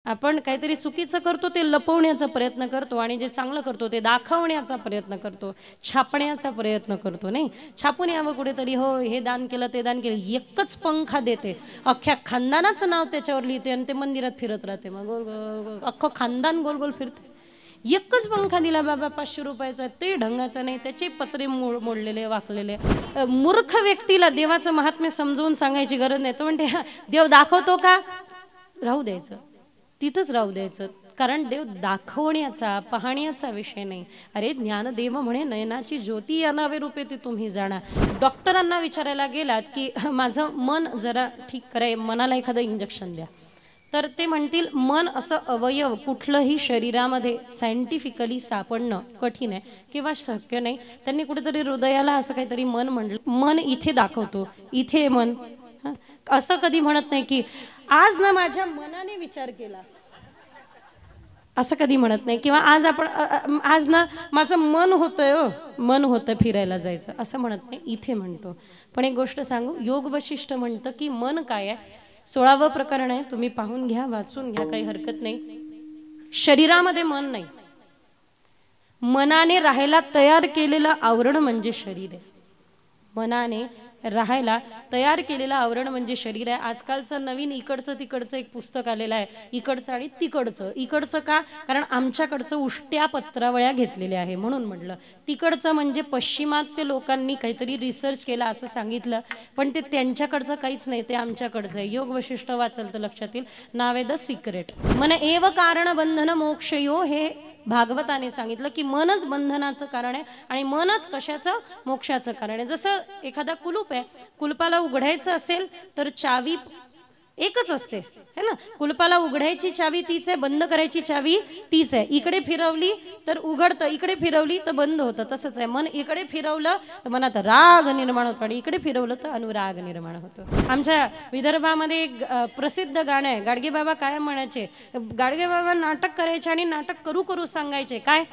आपण काहीतरी चुकीचं करतो ते लपवण्याचा प्रयत्न करतो आणि जे चांगलं करतो ते दाखवण्याचा प्रयत्न करतो, छापण्याचा प्रयत्न करतो. नाही, छापून यावं कुठेतरी, हो हे दान केलं ते दान केलं. एकच पंखा देते, अख्ख्या खानदानाचं नाव त्याच्यावर लिहिते आणि ते मंदिरात फिरत राहते. मग गोल गोल अख्खं खानदान गोल गोल फिरते. एकच पंखा दिला बाबा 500 रुपयाचा, ते ढंगाचा नाही, त्याचे पत्रे मोडलेले वाकलेले. मूर्ख व्यक्तीला देवाचं महात्म्य समजवून सांगायची गरज नाही. तो म्हणते देव दाखवतो का, राहू द्यायचं, तिथंच राहू द्यायचं. कारण देव दाखवण्याचा पाहण्याचा विषय नाही. अरे ज्ञानदेव म्हणे नयनाची ज्योती या नावे रूपे ती तुम्ही जाणा. डॉक्टरांना विचारायला गेलात की माझं मन जरा ठीक कराय, मनाला एखादं इंजेक्शन द्या, तर ते म्हणतील मन असं अवयव कुठलंही शरीरामध्ये सायंटिफिकली सापडणं कठीण आहे किंवा शक्य नाही. त्यांनी कुठेतरी हृदयाला असं काहीतरी मन म्हणलं, मन इथे दाखवतो, इथे मन. असं कधी म्हणत नाही की आज ना माझ्या मनाने विचार केला, असं कधी म्हणत नाही. किंवा आज ना माझं मन होतंय, मन होतं फिरायला जायचं, असं म्हणत नाही, इथे म्हणतो. पण एक गोष्ट सांगू, योग वशिष्ठ म्हणतं की मन काय आहे, 16वं प्रकरण आहे, तुम्ही पाहून घ्या, वाचून घ्या, काही हरकत नाही. शरीरामध्ये मन नाही, मनाने राहायला तयार केलेलं आवरण म्हणजे शरीर आहे. मनाने राहायला तयार केलेलं आवरण म्हणजे शरीर आहे. आजकालचं नवीन इकडचं तिकडचं एक पुस्तक आलेलं आहे, इकडचं आणि तिकडचं. इकडचं का, कारण आमच्याकडचं उष्ट्या पत्रावळ्या घेतलेल्या आहे म्हणून म्हटलं. तिकडचं म्हणजे पश्चिमात्य लोकांनी काहीतरी रिसर्च केला असं सांगितलं, पण ते त्यांच्याकडचं काहीच नाही, ते आमच्याकडचं आहे. योग वशिष्ठ वाचल तर लक्षात येईल. नाव आहे द सिक्रेट. मन एव कारण बंधन मोक्षयो, हे भागवताने सांगितलं की मनच बंधनाचं कारण आहे आणि मनच कशाचं, मोक्षाचं कारण आहे. जसं एखादा कुलूप आहे, कुलपाला उघडायचं असेल तर चावी एकच असते है ना. कुलपाला उघडायची चावी तीच आहे, बंद करायची चावी तीच आहे. इकडे फिरवली तर उघडतं, इकडे फिरवली तर बंद होतं. तसंच आहे, मन इकडे फिरवलं तर मनात राग निर्माण होतो आणि इकडे फिरवलं तर अनुराग निर्माण होतो. आमच्या विदर्भामध्ये एक प्रसिद्ध गाणं आहे, गाडगे बाबा काय म्हणायचे, गाडगे बाबा नाटक करायचे आणि नाटक करू करू सांगायचे काय,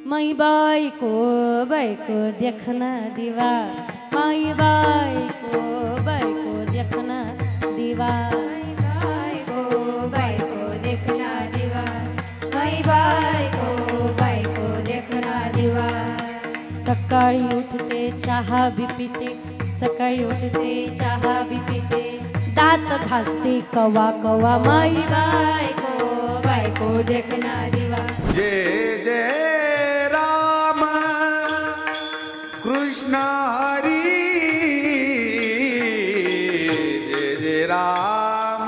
माई बायको बायको देखना दिवा, माई बायको बायको देखना दिवा, बायको बायको देखना दिवा, माई बायको बायको देखना दिवा. सकाळी उठते चहा भी पिते, सकाळी उठते चहा भी पिते, दात घासते कवा कवा, माई बायको बायको देखना दिवा. जय जय राम कृष्ण हरी, जय जय राम.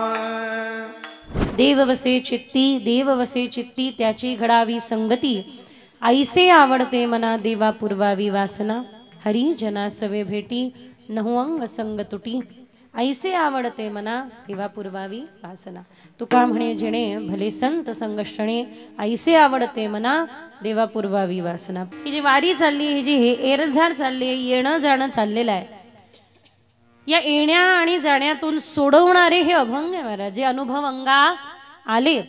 देव वसे चित्ती, देव वसे चित्ती, त्याची घडावी संगती, ऐसे आवडते मना देवा पुरवावी वासना, हरी जना सवे भेटी, नहुअंग संग तुटी, ऐसे आवडते मना देवा पुरवावी वासना. तुका म्हणे जेणे भले संत संगष्टणे, ऐसे आवडते मना देवा पुरवावी वासना. ही जी वारी चालली, ही जी एरझार चालली, येणं जाणं चाललेलं आहे, या येण्या आणि जाण्यातून सोडवणारे हे अभंग आहे महाराज, जे अनुभव अंगा आले.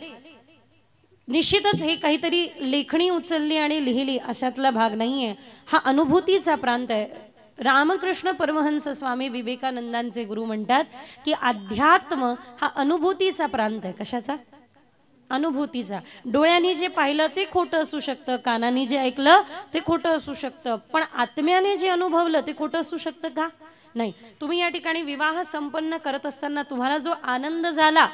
निश्चितच हे काहीतरी लेखणी उचलली आणि लिहिली अशातला भाग नाहीये, हा अनुभूतीचा प्रांत आहे. रामकृष्ण परमहंस स्वामी विवेकानंदांचे गुरु म्हणतात की अध्यात्म हा अनुभूतीचा प्रांत आहे. कशाचा, अनुभूतीचा. डोळ्यांनी जे पाहिलं ते खोटं असू शकतं, कानाने जे ऐकलं ते खोटं असू शकतं, पण आत्म्याने जे अनुभवलं ते खोटं असू शकतं का, नाही. तुम्ही या ठिकाणी विवाह संपन्न करत असताना तुम्हाला जो आनंद झाला,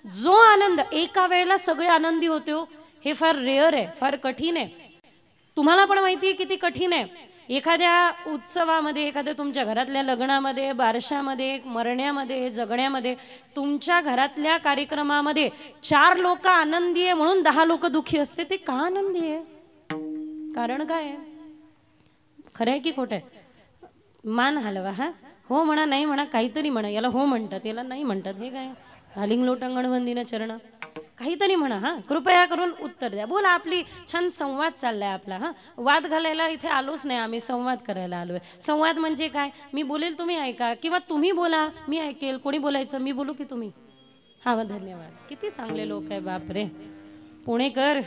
जो आनंद एका वेळेला सगळे आनंदी होते हो, हे फार रेअर आहे, फार कठीण आहे. तुम्हाला पण माहिती आहे किती कठीण आहे. एखाद्या उत्सवामध्ये, एखाद्या तुमच्या घरातल्या लग्नामध्ये, बारशामध्ये, मरण्यामध्ये, जगण्यामध्ये, तुमच्या घरातल्या कार्यक्रमामध्ये 4 लोक आनंदी आहे म्हणून 10 लोक दुःखी असते. ते का आनंदी आहे, कारण काय आहे, खरं आहे की खोटं आहे. मान हलवा, हा हो म्हणा, नाही म्हणा, काहीतरी म्हणा. याला हो म्हणतात, याला नाही म्हणतात, हे काय घालिंग लोटंगण वंदिन चरण, काहीतरी म्हणा. हा कृपया करून उत्तर द्या. बोला, आपली छान संवाद चाललाय आपला. हा वाद घालायला इथे आलोच नाही आम्ही, संवाद करायला आलोय. संवाद म्हणजे काय, मी बोलेल तुम्ही ऐका, किंवा तुम्ही बोला मी ऐकेल. कोणी बोलायचं, मी बोलू की तुम्ही? हा धन्यवाद. किती चांगले लोक आहे, बापरे. पुणेकर,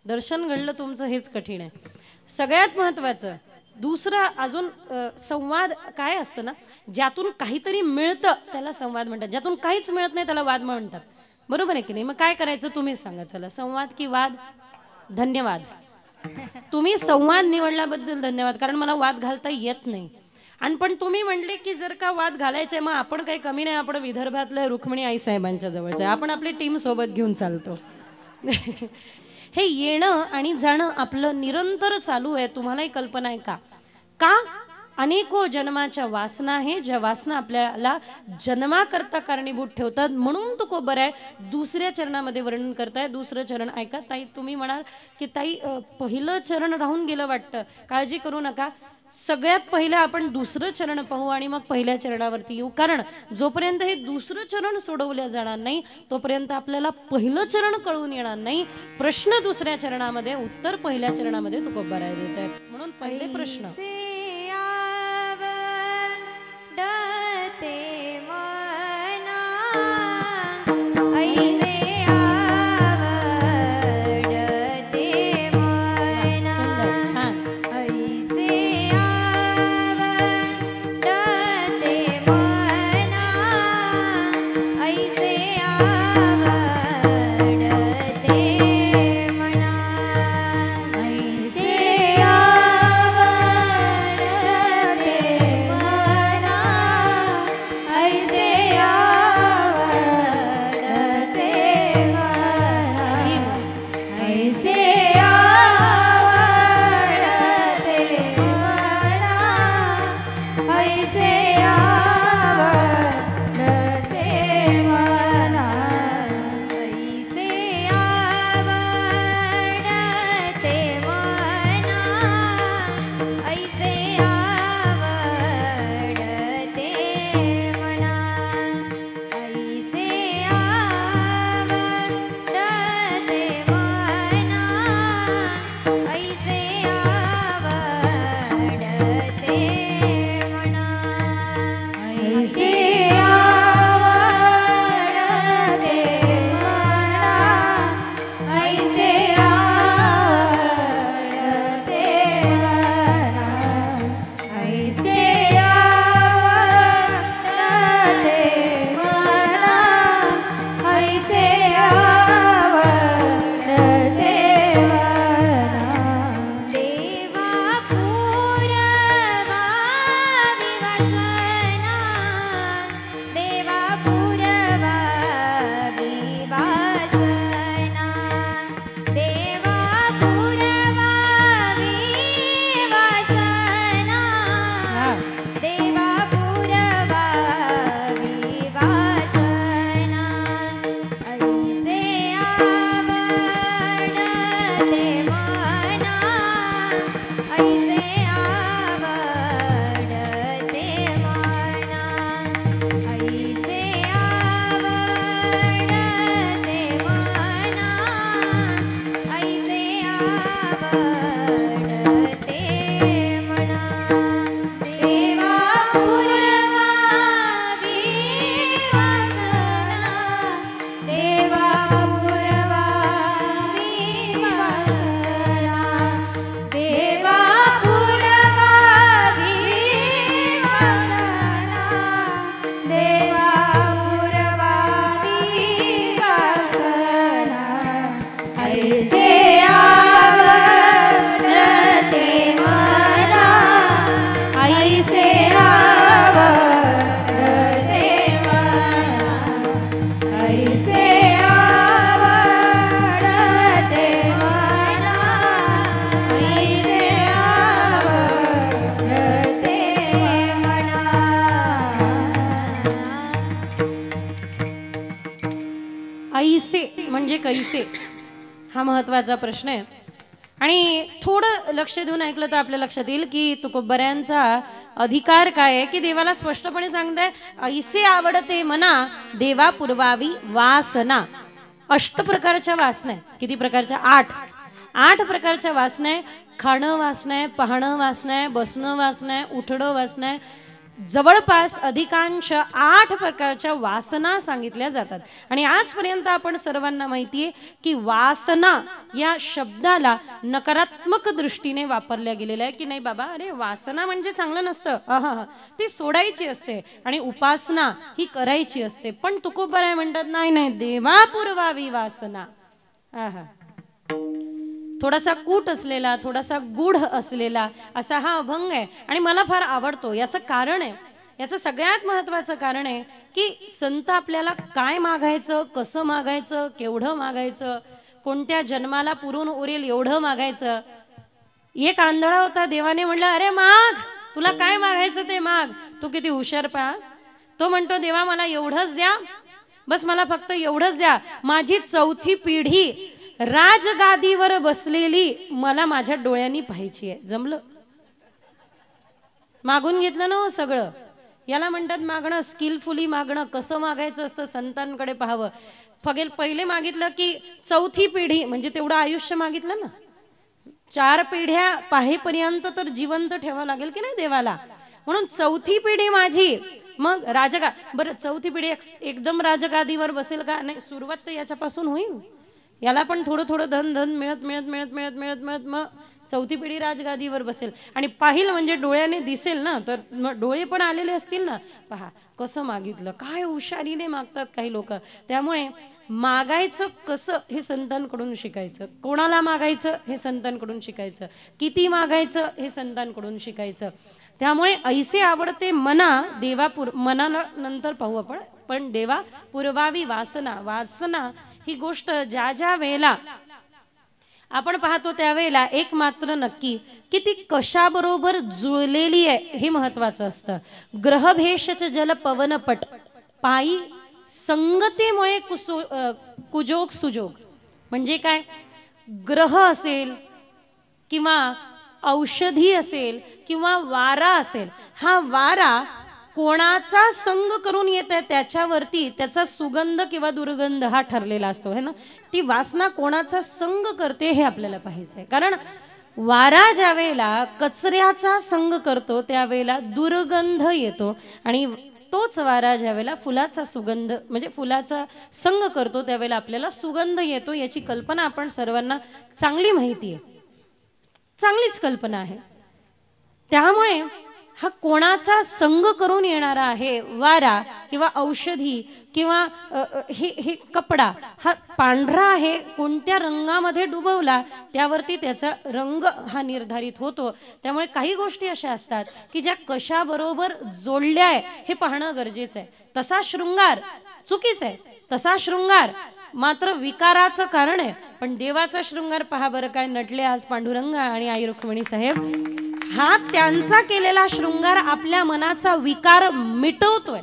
दर्शन घडलं तुमचं हेच कठीण आहे. सगळ्यात महत्वाचं, दुसरा अजून संवाद काय असतं ना, ज्यातून काहीतरी मिळतं त्याला संवाद म्हणतात, ज्यातून काहीच मिळत नाही त्याला वाद म्हणतात. बरोबर आहे की नाही? मग काय करायचं तुम्हीच सांगा. चला, संवाद की वाद? धन्यवाद. तुम्ही संवाद निवडल्याबद्दल धन्यवाद, कारण मला वाद घालता येत नाही. आणि पण तुम्ही म्हणले की जर का वाद घालायचे, मग आपण काही कमी नाही, आपण विदर्भातल्या रुक्मिणी आई साहेबांच्या जवळचे, आपण आपली टीम सोबत घेऊन चालतो. हे येणं आणि जाणं आपलं निरंतर चालू आहे. तुम्हालाही कल्पना आहे का? का? अनेको जन्माच्या वासना आहे, ज्या वासना आपल्याला जन्माकरता कारणीभूत ठेवतात. म्हणून तो खूप बरं आहे. दुसऱ्या चरणामध्ये वर्णन करताय. दुसरं चरण ऐका. ताई, तुम्ही म्हणाल की ताई पहिलं चरण राहून गेलं वाटतं. काळजी करू नका, सगळ्यात पहिलं आपण दुसरं चरण पाहू आणि मग पहिल्या चरणावरती येऊ. कारण जोपर्यंत हे दुसरं चरण सोडवल्या जाणार नाही तोपर्यंत आपल्याला पहिलं चरण कळून येणार नाही. प्रश्न दुसऱ्या चरणामध्ये, उत्तर पहिल्या चरणामध्ये तो खूप बरं देत आहे. म्हणून पहिले प्रश्न, ऐसे म्हणजे कैसे, हा महत्त्वाचा प्रश्न आहे. आणि थोडं लक्ष देऊन ऐकलं तर आपल्या लक्षात येईल की तुकोबऱ्यांचा अधिकार काय आहे, की देवाला स्पष्टपणे सांगताय ऐसे आवडते मना देवा पुरवावी वासना. 8 प्रकारच्या वासना आहे. किती प्रकारच्या? 8 प्रकारच्या वासना आहे. खाणं वासना आहे, पाहणं वासना आहे, बसणं वासना आहे, उठणं वासना आहे, जवळपास अधिकांश 8 प्रकारच्या वासना सांगितल्या जातात. आणि आजपर्यंत आपण सर्वांना माहिती आहे की वासना या शब्दाला नकारात्मक दृष्टीने वापरल्या गेलेला आहे की नाही बाबा, अरे वासना म्हणजे चांगलं नसतं, ती सोडायची असते आणि उपासना ही करायची असते. पण तुकोबराय म्हणतात नाही नाही, देवा पुरवावी वासना. थोडासा कूट असलेला, थोडासा गूढ असलेला असा हा अभंग आहे आणि मला फार आवडतो. याचं कारण आहे, याचं सगळ्यात महत्त्वाचं कारण आहे की संत आपल्याला काय मागायचं, कसं मागायचं, केवढं मागायचं, कोणत्या जन्माला पुरून उरेल एवढं मागायचं. एक आंधळा होता, देवाने म्हणलं अरे माग, तुला काय मागायचं ते माग. तू किती हुशार पहा. तो म्हणतो देवा मला एवढंच द्या, बस मला फक्त एवढंच द्या. माझी 4थी पिढी राजगादीवर बसलेली मला माझ्या डोळ्यांनी पाहायची आहे. जमलं, मागून घेतलं ना सगळं. याला म्हणतात मागणं, स्किलफुली मागणं. कसं मागायचं असतं, संतांकडे पाहावं. पहिले मागितलं की 4थी पिढी म्हणजे तेवढं आयुष्य मागितलं ना. 4 पिढ्या पाहेपर्यंत तर जिवंत ठेवावं लागेल की नाही देवाला. म्हणून 4थी पिढी माझी, मग बरं 4थी पिढी एकदम राजगादीवर बसेल का नाही, सुरुवात तर याच्यापासून होईल. याला पण थोडं थोडं धन धन मिळत मिळत मिळत मिळत मिळत मिळत मग 4थी पिढी राजगादीवर बसेल. आणि पाहिलं म्हणजे डोळ्याने दिसेल ना, तर मग डोळे पण आलेले असतील ना. पहा कसं मागितलं, काय हुशारीने मागतात काही लोक. त्यामुळे मागायचं कसं हे संतांकडून शिकायचं, कोणाला मागायचं हे संतांकडून शिकायचं, किती मागायचं हे संतांकडून शिकायचं. त्यामुळे ऐसे आवडते मना मनाला नंतर पाहू आपण, पण देवा पुरवावी वासना. वासना ही गोष्ट ज्या ज्या वेळेला आपण पाहतो त्यावेळेला एक मात्र नक्की की ती कशाबरोबर जुळलेली आहे हे महत्वाचं असतं. ग्रहभेषच जल पवनपट पायी संगतीमुळे कुजोग सुजोग. म्हणजे काय, ग्रह असेल किंवा औषधी असेल किंवा वारा असेल, हा वारा कोणाचा संग करून येत आहे त्याच्यावरती त्याचा सुगंध किंवा दुर्गंध हा ठरलेला असतो है ना. ती वासना कोणाचा संग करते हे आपल्याला पाहायचं आहे. कारण वारा ज्या वेळेला कचऱ्याचा संग करतो त्यावेळेला दुर्गंध येतो आणि तोच वारा ज्या वेळेला फुलाचा सुगंध म्हणजे फुलाचा संग करतो त्यावेळेला आपल्याला सुगंध येतो. याची कल्पना आपण सर्वांना चांगली माहिती आहे, चांगलीच कल्पना आहे. त्यामुळे हा कोणाचा संग करून येणारा आहे वारा किंवा औषधी किंवा हे कपडा हा पांढरा आहे, कोणत्या रंगामध्ये डुबवला त्यावरती त्याचा रंग हा निर्धारित होतो. त्यामुळे काही गोष्टी अशा असतात की ज्या कशाबरोबर जोडल्या आहे हे पाहणं गरजेचं आहे. तसा शृंगार चुकीचा आहे, तसा शृंगार मात्र विकाराचं कारण आहे. पण देवाचा शृंगार पहा बरं काय नटले आज पांडुरंग आणि आई रुक्मिणी साहेब. हा त्यांचा केलेला शृंगार आपल्या मनाचा विकार मिटवतोय.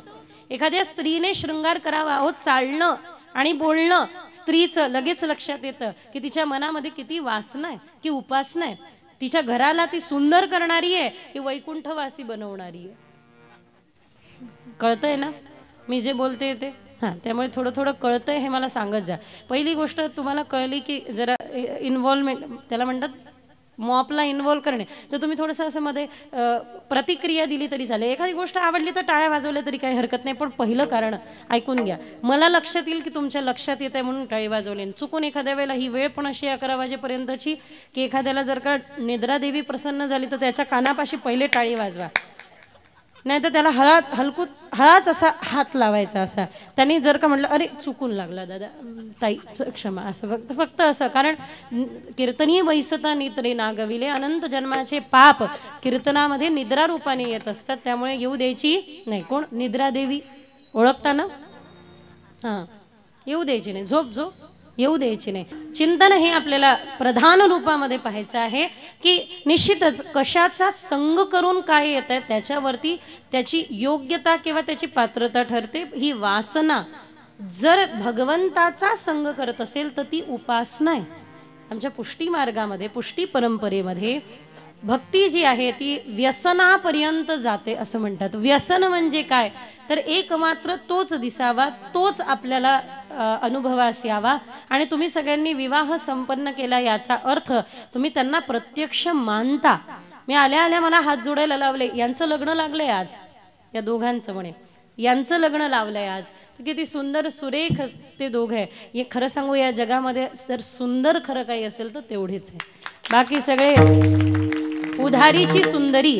एखाद्या स्त्रीने शृंगार करावा, हो चालणं आणि बोलणं स्त्रीचं लगेच लक्षात येतं की तिच्या मनामध्ये किती वासना आहे, की उपासना आहे. तिच्या घराला ती सुंदर करणारी आहे की वैकुंठवासी बनवणारी आहे. कळतंय ना मी जे बोलते ते. त्यामुळे थोडं थोडं कळतंय हे मला सांगत जा. पहिली गोष्ट तुम्हाला कळली की जरा इन्व्हॉल्वमेंट, त्याला म्हणतात मॉपला इन्व्हॉल्व करणे. तर तुम्ही थोडंसं असं मध्ये प्रतिक्रिया दिली तरी चालेल. एखादी गोष्ट आवडली तर टाळ्या वाजवल्या तरी काही हरकत नाही. पण पहिलं कारण ऐकून घ्या. मला लक्षात येईल की तुमच्या लक्षात येत आहे म्हणून टाळी वाजवली. चुकून एखाद्या वेळेला ही वेळ पण अशी 11 वाजेपर्यंतची की एखाद्याला जर का निद्रादेवी प्रसन्न झाली तर त्याच्या कानापाशी पहिले टाळी वाजवा, नाही तर त्याला हळाच असा हात लावायचा असा. त्यांनी जर का म्हटलं अरे चुकून लागला दादा ताई क्षमा, असं फक्त असं. कारण कीर्तनीय बैसता नित्रे नागविले, अनंत जन्माचे पाप कीर्तनामध्ये निद्रा रूपाने येत असतात. त्यामुळे येऊ द्यायची नाही. कोण निद्रा देवी ओळखता ना, येऊ द्यायची नाही. झोप येऊ द्यायची नाही. चिंतन हे आपल्याला प्रधान रूपामध्ये पाहायचं आहे की निश्चितच कशाचा संग करून काय येत आहे त्याच्यावरती त्याची योग्यता किंवा त्याची पात्रता ठरते. ही वासना जर भगवंताचा संग करत असेल तर ती उपासना आहे. आमच्या पुष्टी मार्गामध्ये, पुष्टी परंपरेमध्ये भक्ती जी आहे ती व्यसनापर्यंत जाते असं म्हणतात. व्यसन म्हणजे काय तर एक मात्र तोच दिसावा, तोच आपल्याला अनुभवास यावा. आणि तुम्ही सगळ्यांनी विवाह संपन्न केला याचा अर्थ तुम्ही त्यांना प्रत्यक्ष मानता. मी आल्या आल्या मला हात जोडायला लावले, यांचं लग्न लागलंय आज. या दोघांचं म्हणे यांचं लग्न लावलंय आज. तर किती सुंदर सुरेख ते दोघं आहे. हे खरं सांगू या जगामध्ये जर सुंदर खरं काही असेल तर तेवढेच आहे. बाकी सगळे उधारीची सुंदरी,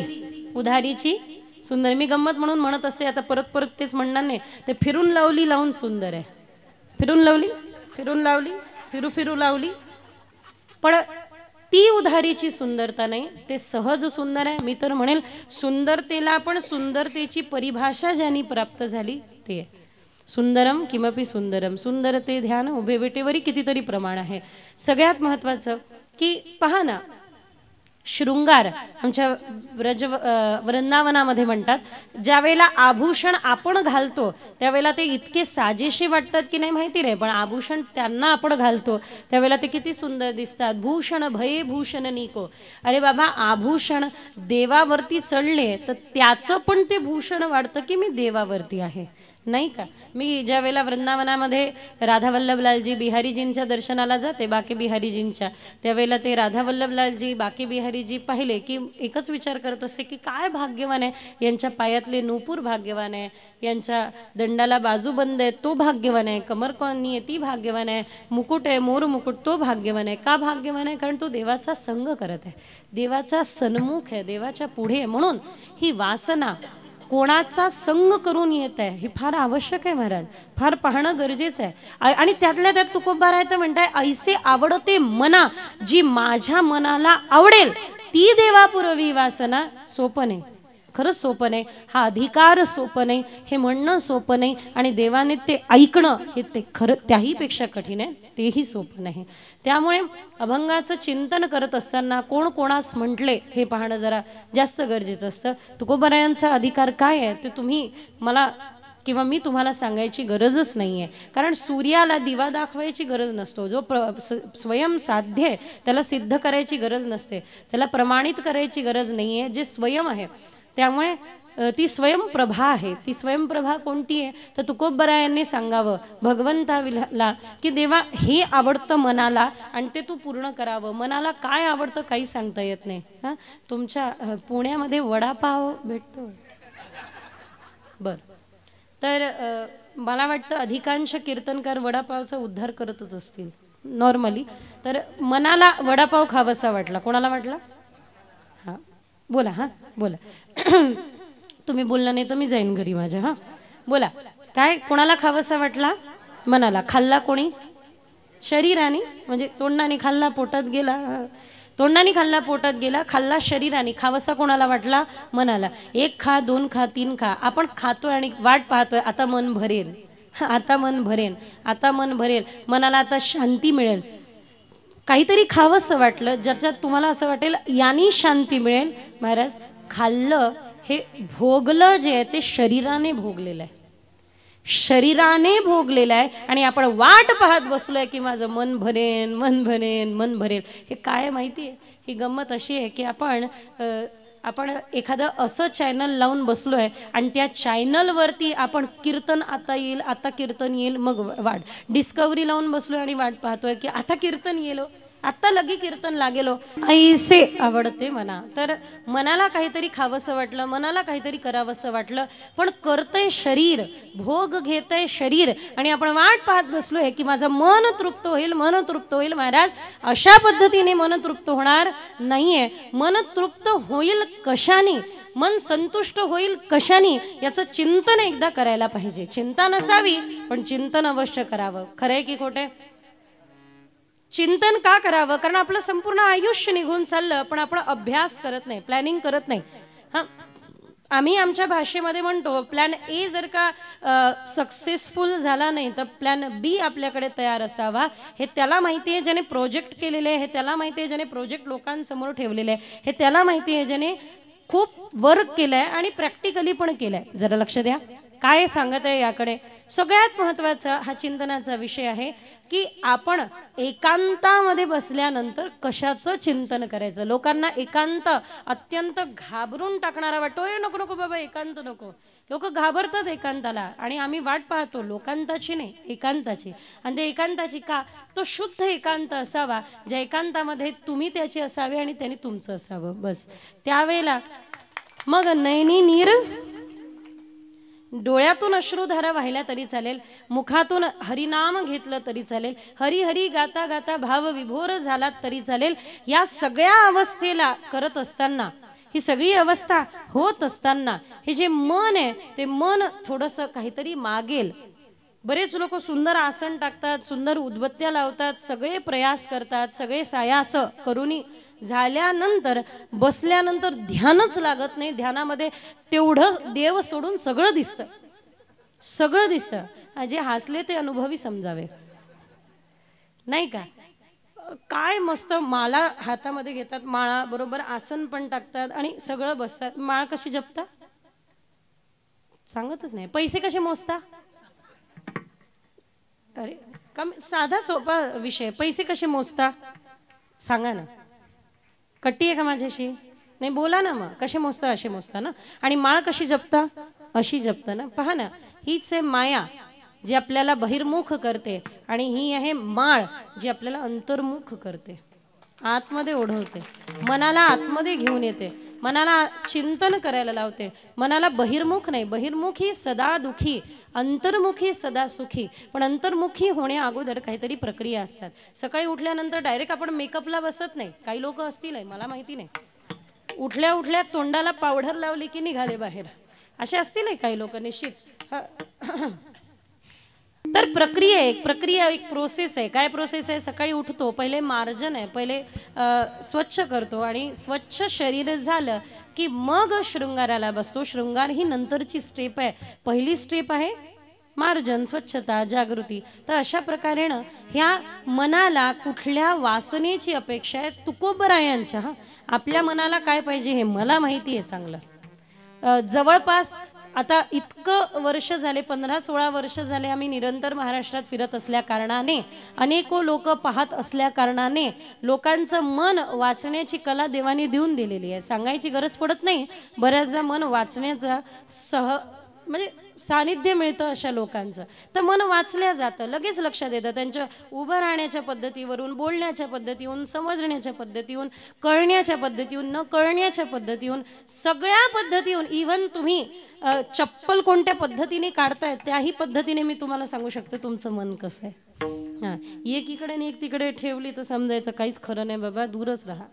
उधारीची सुंदर. मी गंमत म्हणून म्हणत असते, आता परत परत तेच म्हणणार नाही. ते फिरून लावली लावून सुंदर आहे. फिरून लावली, फिरून लावली, फिरू फिरू लावली. पण ती उधारीची सुंदरता नाही, ते सहज सुंदर आहे. मी तर म्हणेल सुंदरतेला पण सुंदरतेची परिभाषा ज्यांनी प्राप्त झाली ते आहे. सुंदरम किमपि सुंदरम, सुंदरते ध्यान उभे बेटेवरी कितीतरी प्रमाण आहे. सगळ्यात महत्त्वाचं की पहा ना, शृंगार आमच्या वृंदावनामध्ये म्हणतात, ज्यावेळेला आभूषण आपण घालतो त्यावेळेला ते इतके साजेसे वाटतात की नाही माहिती नाही, पण आभूषण त्यांना आपण घालतो त्यावेळेला ते किती सुंदर दिसतात. भूषण भये भूषण निको. अरे बाबा, आभूषण देवावरती चढले तर त्याचं पण ते भूषण वाढतं की मी देवावरती आहे, नाही का. मी ज्या वेळेला वृंदावनामध्ये राधा वल्लभलालजी बिहारीजींच्या दर्शनाला जाते, बाके बिहारीजींच्या, त्यावेळेला ते राधा वल्लभलालजी बाके बिहारीजी पाहिले की एकच विचार करत असते की काय भाग्यवान आहे, यांच्या पायातले नूपूर भाग्यवान आहे, यांच्या दंडाला बाजूबंद आहे तो भाग्यवान आहे, कमरकोनी आहे ती भाग्यवान आहे, मुकुट आहे मोर मुकुट तो भाग्यवान आहे. का भाग्यवान आहे? कारण तो देवाचा संग करत आहे, देवाचा सन्मुख आहे, देवाच्या पुढे आहे. म्हणून ही वासना कोणाचा संग करून येत आहे हे फार आवश्यक आहे महाराज, फार पाहणं गरजेचं आहे. आणि त्यातल्या त्यात तुकोबा राय तर म्हणताय, ऐसे आवडते मना, जी माझ्या मनाला आवडेल ती देवापुरवी वासना. सोपं नाही, खरंच सोपं नाही. हा अधिकार सोपं नाही, हे म्हणणं सोपं नाही, आणि देवाने ते ऐकणं हे ते खरं त्याहीपेक्षा कठीण आहे, तेही सोपं नाही. त्यामुळे अभंगाचं चिंतन करत असताना कोण कोणास म्हटले हे पाहणं जरा जास्त गरजेचं असतं. तुकोबारायांचा अधिकार काय आहे ते तुम्ही मला किंवा मी तुम्हाला सांगायची गरजच नाही आहे. कारण सूर्याला दिवा दाखवायची गरज नसतो, जो स्वयं साध्य आहे त्याला सिद्ध करायची गरज नसते, त्याला प्रमाणित करायची गरज नाही आहे, जे स्वयं आहे. त्यामुळे ती स्वयंप्रभा आहे. ती स्वयंप्रभा कोणती आहे तर तुकोबरायांनी सांगावं भगवंताला की देवा हे आवडतं मनाला आणि ते तू पूर्ण करावं. मनाला काय आवडतं काही सांगता येत नाही. हां, तुमच्या पुण्यामध्ये वडापाव भेटतो बरं, तर मला वाटतं अधिकांश कीर्तनकार वडापावचा उद्धार करतच असतील नॉर्मली. तर मनाला वडापाव खावासा वाटला, कोणाला वाटला? हां बोला, हां बोला. तुम्ही बोलला नाही तर मी जाईन घरी माझ्या. हां बोला, काय कोणाला खावासा वाटला? मनाला. खाल्ला कोणी? शरीराने, म्हणजे तोंडाने खाल्ला पोटात गेला, तोंडाने खाल्ला पोटात गेला, खाल्ला शरीराने. खावसा कोणाला वाटला? मनाला. 1 खा 2 खा 3 खा, आपण खातोय आणि वाट पाहतोय आता मन भरेल, आता मन भरेल, आता मन भरेल, मनाला आता शांती मिळेल. काहीतरी खावंसं वाटलं ज्याच्यात तुम्हाला असं वाटेल यानी शांती मिळेल. महाराज, खाल्लं हे भोगलं जे आहे ते शरीराने भोगलेलं आहे, शरीराने भोगलेलं आहे. आणि आपण वाट पाहत बसलोय की माझं मन भरेन, मन भरेन, मन भरेल. हे काय माहिती आहे, ही गंमत अशी आहे की आपण एखादं असं चॅनल लावून बसलोय आणि त्या चॅनलवरती आपण कीर्तन आता येईल, आता कीर्तन येईल, मग वाट डिस्कवरी लावून बसलोय आणि वाट पाहतोय की आता कीर्तन येलो, आता लगी कीर्तन लागेलो. ऐसे आवडते मना. तर मनाला काहीतरी खावंसं वाटलं, मनाला काहीतरी करावंसं वाटलं, पण करतंय शरीर, भोग घेतंय शरीर, आणि आपण वाट पाहत बसलोय की माझं मन तृप्त होईल, मन तृप्त होईल. महाराज, अशा पद्धतीने मन तृप्त होणार नाहीये. मन तृप्त होईल कशाने, मन संतुष्ट होईल कशाने, याचं चिंतन एकदा करायला पाहिजे. चिंता नसावी पण चिंतन अवश्य करावं. खरंय की खोटे? चिंतन का करावं? कारण आपलं संपूर्ण आयुष्य निघून चाललं पण आपण अभ्यास करत नाही, प्लॅनिंग करत नाही. हां, आम्ही आमच्या भाषेमध्ये म्हणतो प्लॅन ए जर का सक्सेसफुल झाला नाही तर प्लॅन बी आपल्याकडे तयार असावा. हे त्याला माहिती आहे ज्याने प्रोजेक्ट केलेले आहे, हे त्याला माहिती आहे ज्याने प्रोजेक्ट लोकांसमोर ठेवलेले आहे, हे त्याला माहिती आहे ज्याने खूप वर्क केलंय आणि प्रॅक्टिकली पण केलंय. जरा लक्ष द्या काय सांगत आहे याकडे. सगळ्यात महत्त्वाचा हा चिंतनाचा विषय आहे की आपण एकांतामध्ये बसल्यानंतर कशाचं चिंतन करायचं. लोकांना एकांत अत्यंत घाबरून टाकणारा वाटतो. नको नको बाबा, एकांत नको. लोक घाबरतात एकांताला आणि आम्ही वाट पाहतो लोकांताची नाही, एकांताची. आणि ते एकांताची का? तो शुद्ध एकांत असावा, ज्या एकांतामध्ये तुम्ही त्याचे असावे आणि त्याने तुमचं असावं. बस त्यावेळेला मग नैनी नीर डोळ्यातून अश्रुधारा वाहिल्या तरी चालेल, मुखातून हरिनाम घेतलं तरी चालेल, हरी हरी गाता गाता भाव विभोर झालात तरी चालेल. या सगळ्या अवस्थेला करत असताना, ही सगळी अवस्था होत असताना हे जे मन आहे ते मन थोडंसं काहीतरी मागेल. बरेच लोक सुंदर आसन टाकतात, सुंदर उदबत्त्या लावतात, सगळे प्रयास करतात, सगळे सायास करूनही झाल्यानंतर बसल्यानंतर ध्यानच लागत नाही. ध्यानामध्ये तेवढं देव सोडून सगळं दिसतं, सगळं दिसतं. जे हसले ते अनुभवी समजावे, नाही का? काय मस्त माळा हातामध्ये घेतात, माळा बरोबर आसन पण टाकतात आणि सगळं बसतात. माळा कशी जपता सांगतच नाही. पैसे कसे मोजता? अरे कम साधा सोपा विषय. पैसे कसे मोजता सांगा ना. कट्टी आहे का माझ्याशी? नाही, बोला ना. मग कसे मोजता? असे मोजता ना. आणि माळ कशी जपता? अशी जपता ना. पहा ना, हीच आहे माया जी आपल्याला बहिर्मुख करते आणि ही आहे माळ जी आपल्याला अंतर्मुख करते, आतमध्ये ओढवते, मनाला आतमध्ये घेऊन येते, मनाला चिंतन करायला लावते. मनाला बहिर्मुख नाही, बहिर्मुखी सदा दुखी, अंतर्मुखी सदा सुखी. पण अंतर्मुखी होण्या अगोदर काहीतरी प्रक्रिया असतात. सकाळी उठल्यानंतर डायरेक्ट आपण मेकअपला बसत नाही. काही लोक असतील, मला माहिती नाही, उठल्या उठल्या तोंडाला पावडर लावली की निघाले बाहेर, असे असतील काही लोक निश्चित. तर प्रक्रिया एक प्रोसेस आहे. काय प्रोसेस आहे? सकाळी उठतो, पहिले मार्जन आहे, पहिले स्वच्छ करतो आणि स्वच्छ शरीर झालं की मग शृंगाराला बसतो. शृंगार ही नंतरची स्टेप आहे. पहिली स्टेप आहे मार्जन, स्वच्छता, जागृती. तर अशा प्रकारे ह्या मनाला कुठल्या वासनेची अपेक्षा आहे? तुकोबरायांच्या. आपल्या मनाला काय पाहिजे हे मला माहिती आहे चांगलं. जवळपास आता इतकं वर्ष झाले, 15-16 वर्ष झाले आम्ही निरंतर महाराष्ट्रात फिरत असल्या कारणाने, अनेको लोक पाहत असल्या कारणाने लोकांचं मन वाचण्याची कला देवाने देऊन दिलेली आहे. सांगायची गरज पडत नाही. बऱ्याचदा मन वाचण्याचा म्हणजे सानिध्य मिळतं अशा लोकांचं. तर मन वाचल्या जातं, लगेच लक्षात येतं. त्यांच्या उभं राहण्याच्या पद्धतीवरून, बोलण्याच्या पद्धतीवरून, समजण्याच्या पद्धतीवरून, कळण्याच्या पद्धतीवरून, न कळण्याच्या पद्धतीवरून, सगळ्या पद्धतीवरून, इव्हन तुम्ही चप्पल कोणत्या पद्धतीने काढताय त्याही पद्धतीने मी तुम्हाला सांगू शकते तुमचं मन कसं आहे. हां, एक इकडे आणि एक तिकडे ठेवली तर समजायचं काहीच खरं नाही बाबा, दूरच राहा.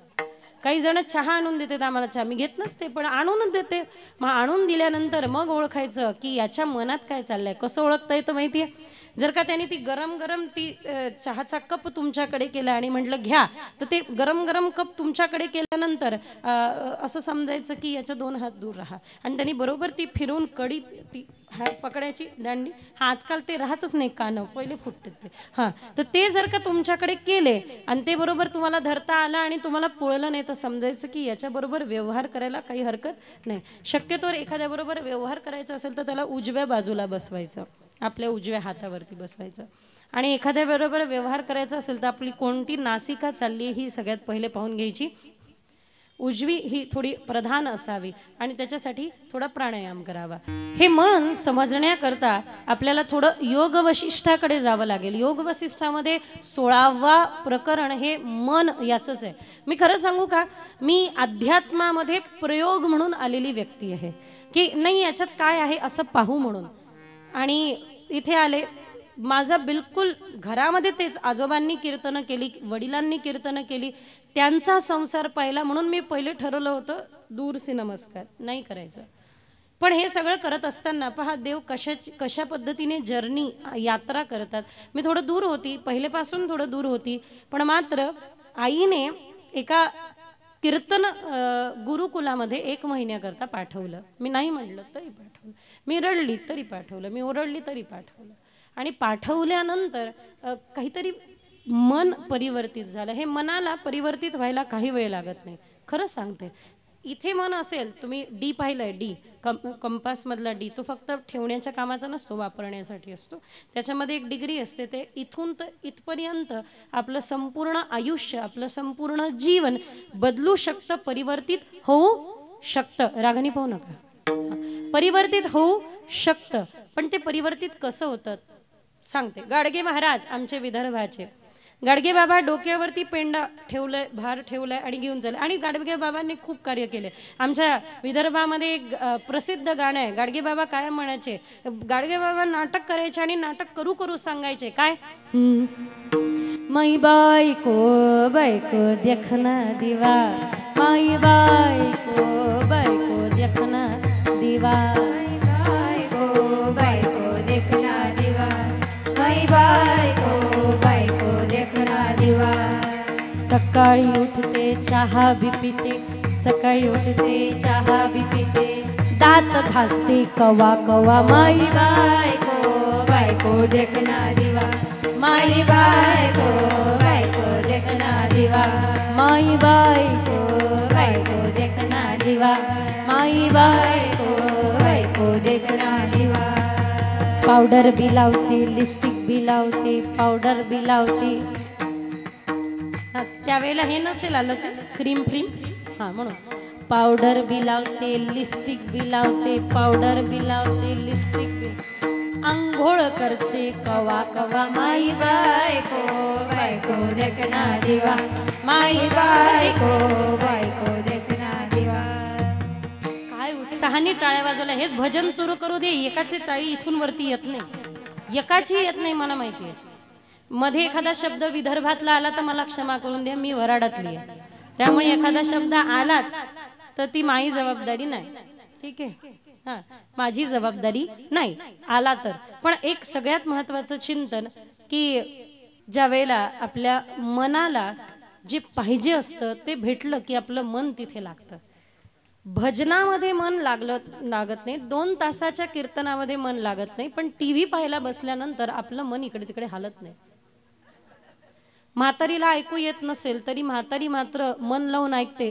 काही जण चहा आणून देतात, आम्हाला चहा मी घेत नसते पण आणूनच देते. मग आणून दिल्यानंतर मग ओळखायचं की याच्या मनात काय चाललंय. कसं ओळखता येतं माहिती आहे? जर का त्याने ती गरम गरम ती चहाचा कप तुमच्याकडे केला आणि म्हटलं घ्या, तर ते गरम गरम कप तुमच्याकडे केल्यानंतर असं समजायचं की याच्या 2 हात दूर राहा. आणि त्यांनी बरोबर ती फिरवून कडी ती हात पकडायची दांडी. आजकाल ते राहतच नाही, कानं पहिले फुटतात ते. हां, तर ते जर का तुमच्याकडे केले आणि ते बरोबर तुम्हाला धरता आलं आणि तुम्हाला पोळलं नाही, तर समजायचं की याच्याबरोबर व्यवहार करायला काही हरकत नाही. शक्यतोवर एखाद्याबरोबर व्यवहार करायचा असेल तर त्याला उजव्या बाजूला बसवायचं, आपल्या उजव्या हातावरती बसवायचं. आणि एखाद्याबरोबर व्यवहार करायचा असेल तर आपली कोणती नासिका चालली ही सगळ्यात पहिले पाहून घ्यायची. उजवी ही थोडी प्रधान असावी आणि त्याच्यासाठी थोडा प्राणायाम करावा. हे मन समजण्याकरता आपल्याला थोडं योग वशिष्ठाकडे जावं लागेल. योग वशिष्ठामध्ये 16वा प्रकरण हे मन याचंच आहे. मी खरं सांगू का, मी अध्यात्मामध्ये प्रयोग म्हणून आलेली व्यक्ती आहे की नाही याच्यात काय आहे असं पाहू म्हणून. आणि इथे आले, माझं बिलकुल घरामध्ये तेच, आजोबांनी कीर्तनं केली, वडिलांनी कीर्तनं केली, त्यांचा संसार पाहिला म्हणून मी पहिले ठरवलं होतं दूरचे नमस्कार नाही करायचं. पण हे सगळं करत असताना पहा देव कशा पद्धतीने जर्नी यात्रा करतात. मी थोडं दूर होती, पहिलेपासून थोडं दूर होती, पण मात्र आईने एका कीर्तन गुरुकुलामध्ये 1 महिन्याकरता पाठवलं. मी नाही म्हटलं तरी पाठवलं, मी रडली तरी पाठवलं, मी ओरडली तरी पाठवलं. आणि पाठवल्यानंतर काहीतरी मन परिवर्तित झालं. हे मनाला परिवर्तित व्हायला काही वेळ लागत नाही, खरंच सांगते. इथे मन असेल, तुम्ही डी पाहिलंय, डी कंपासमधला डी, तो फक्त ठेवण्याच्या कामाचा नसतो, वापरण्यासाठी असतो. त्याच्यामध्ये 1 डिग्री असते. ते इथून तर इथपर्यंत आपलं संपूर्ण आयुष्य, आपलं संपूर्ण जीवन बदलू शकतं, परिवर्तित होऊ शकतं. रागानी पाहू नका, परिवर्तित होऊ शकतं. पण ते परिवर्तित कसं होतं सांगते. गाडगे महाराज आमचे विदर्भाचे, गाडगे बाबा डोक्यावरती पेंडा ठेवलाय, भार ठेवलाय आणि घेऊन चालले. आणि गाडगे बाबांनी खूप कार्य केले. आमच्या विदर्भामध्ये एक प्रसिद्ध गाणं आहे. गाडगे बाबा काय म्हणायचे, गाडगे बाबा नाटक करायचे आणि नाटक करू करू सांगायचे काय, माई बायको बायको देखना दिवा, माई बायको बायको देखना दिवा, बायको बायको देखना दिवा, माई बायको बायको देखना दिवा. सकाळी उठते चहा बी पिते, सकाळी उठते चहा बी पिते, दात घासते कवा कवा, माई बायको बायको देखना दिवा, माई बायको बायको देखना दिवा, माई बायको बायको देखना दिवा, माई बायको बायको देखना दिवा. पावडर बी लावते, लिपस्टिक बी लावते, पावडर बी लावते. त्यावेळेला हे नसेल आलं ते क्रीम फ्रीम, हा म्हणून पावडर बी लावते, लिपस्टिक बी लावते, पावडर बी लावते, लिपस्टिक बी, अंघोळ करते कवा कवा, माई बायको बायको देखना दिवा, माई बायको बायको देखना दिवा. काय उत्साहाने टाळ्या वाजवल्या. हेच भजन सुरू करू दे, एकाची टाळी इथून वरती येत नाही, एकाची येत नाही, मला माहिती आहे. मध्ये एखादा शब्द विदर्भातला आला तर मला क्षमा करून द्या, मी वराडातली आहे, त्यामुळे एखादा शब्द आलाच तर ती माझी जबाबदारी नाही, ठीक आहे. हा, माझी जबाबदारी नाही आला तर. पण एक सगळ्यात महत्त्वाचं चिंतन की ज्या वेळेला आपल्या मनाला जे पाहिजे असतं ते भेटलं की आपलं मन तिथे लागतं. भजनामध्ये मन लागत नाही, 2 तासाच्या कीर्तनामध्ये मन लागत नाही, पण टीव्ही पाहायला बसल्यानंतर आपलं मन इकडे तिकडे हालत नाही. म्हातारीला ऐकू येत नसेल तरी म्हातारी मात्र मन लावून ऐकते,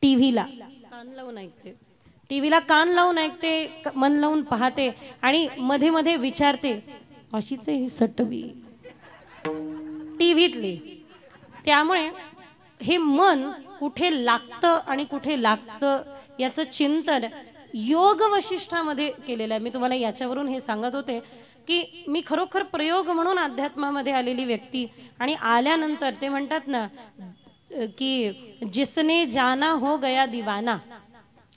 टीव्हीला कान लावून ऐकते, टीव्हीला कान लावून ऐकते, मन लावून पाहते आणि मध्ये मध्ये विचारते, अशीच ही सटवी टीव्हीतली. त्यामुळे हे मन कुठे लागतं आणि कुठे लागतं याचं चिंतन योग वशिष्ठामध्ये केलेलं आहे. मी तुम्हाला याच्यावरून हे सांगत होते की मी खरोखर प्रयोग म्हणून अध्यात्मामध्ये आलेली व्यक्ती, आणि आल्यानंतर ते म्हणतात ना की जिसने जाना हो गया दिवाना,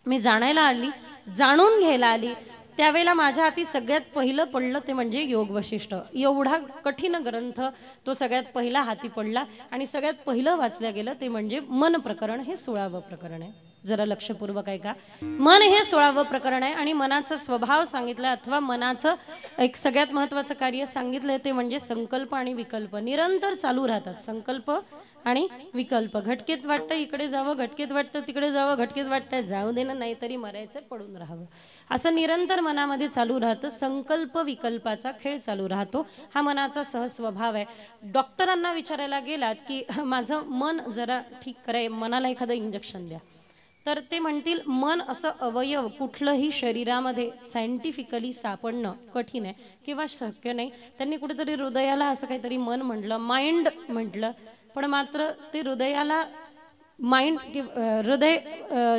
मी जाणायला आली, जाणून घ्यायला आली. त्यावेळेला माझ्या हाती सगळ्यात पहिलं पडलं ते म्हणजे योग वशिष्ठ. एवढा कठीण ग्रंथ तो सगळ्यात पहिला हाती पडला आणि सगळ्यात पहिलं वाचलं गेलं ते म्हणजे मन प्रकरण. हे 16वं प्रकरण आहे, जरा लक्षपूर्वक ऐका. मन हे 16वं प्रकरण आहे आणि मनाचा स्वभाव सांगितला अथवा मनाचं एक सगळ्यात महत्त्वाचं कार्य सांगितलंय ते म्हणजे संकल्प आणि विकल्प निरंतर चालू राहतात. संकल्प आणि विकल्प. घटकेत वाटतं इकडे जावं, घटकेत वाटतं तिकडे जावं, घटकेत वाटतं जाऊ दे ना, नाहीतरी मरायचं पडून राहावं, असं निरंतर मनामध्ये चालू राहतं. संकल्प विकल्पाचा खेळ चालू राहतो. हा मनाचा सहस्वभाव आहे. डॉक्टरांना विचारायला गेलात की माझं मन जरा ठीक कराय, मनाला एखादं इंजेक्शन द्या, तर ते म्हणतील मन असं अवयव कुठलंही शरीरामध्ये सायंटिफिकली सापडणं कठीण आहे किंवा शक्य नाही. त्यांनी कुठेतरी हृदयाला असं काहीतरी मन म्हटलं, माइंड म्हटलं, पण मात्र ते हृदयाला माइंड हृदय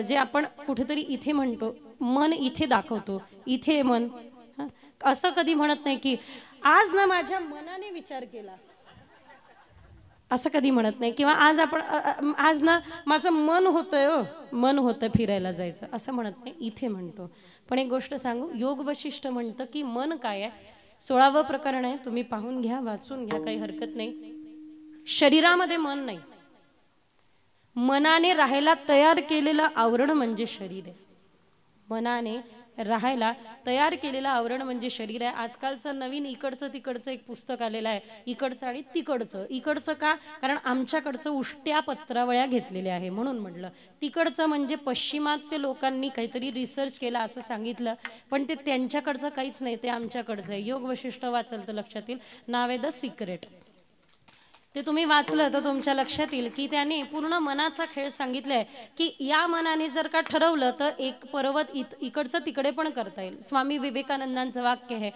जे आपण कुठेतरी इथे म्हणतो, मन इथे दाखवतो, इथे मन, असं कधी म्हणत नाही की आज ना माझ्या मनाने विचार केला, असं कधी म्हणत नाही. किंवा आज ना माझं मन होतंय, मन होतं फिरायला जायचं, असं म्हणत नाही, इथे म्हणतो. पण एक गोष्ट सांगू, योग वशिष्ठ म्हणतं की मन काय आहे. 16वं प्रकरण आहे, तुम्ही पाहून घ्या, वाचून घ्या, काही हरकत नाही. शरीरामध्ये मन नाही, मनाने राहायला तयार केलेलं आवरण म्हणजे शरीर आहे. मनाने राहायला तयार केलेलं आवरण म्हणजे शरीर आहे. आजकालचं नवीन इकडचं तिकडचं एक पुस्तक आलेलं आहे, इकडचं आणि तिकडचं. इकडचं का? कारण आमच्याकडचं उष्ट्या पत्रावळ्या घेतलेल्या आहे म्हणून म्हटलं. तिकडचं म्हणजे पश्चिमात्य लोकांनी काहीतरी रिसर्च केला असं सांगितलं, पण ते त्यांच्याकडचं काहीच नाही, ते आमच्याकडचं आहे. योग वशिष्ठ वाचलं तर लक्षात येईल. नाव आहे द सिक्रेट. ते तुम्ही वाचलं तर तुमच्या लक्षात येईल की त्याने पूर्ण मनाचा खेळ सांगितलाय की या मनाने जर का ठरवलं तर एक पर्वत इकडचं तिकडे पण करता येईल. स्वामी विवेकानंदांचं वाक्य आहे,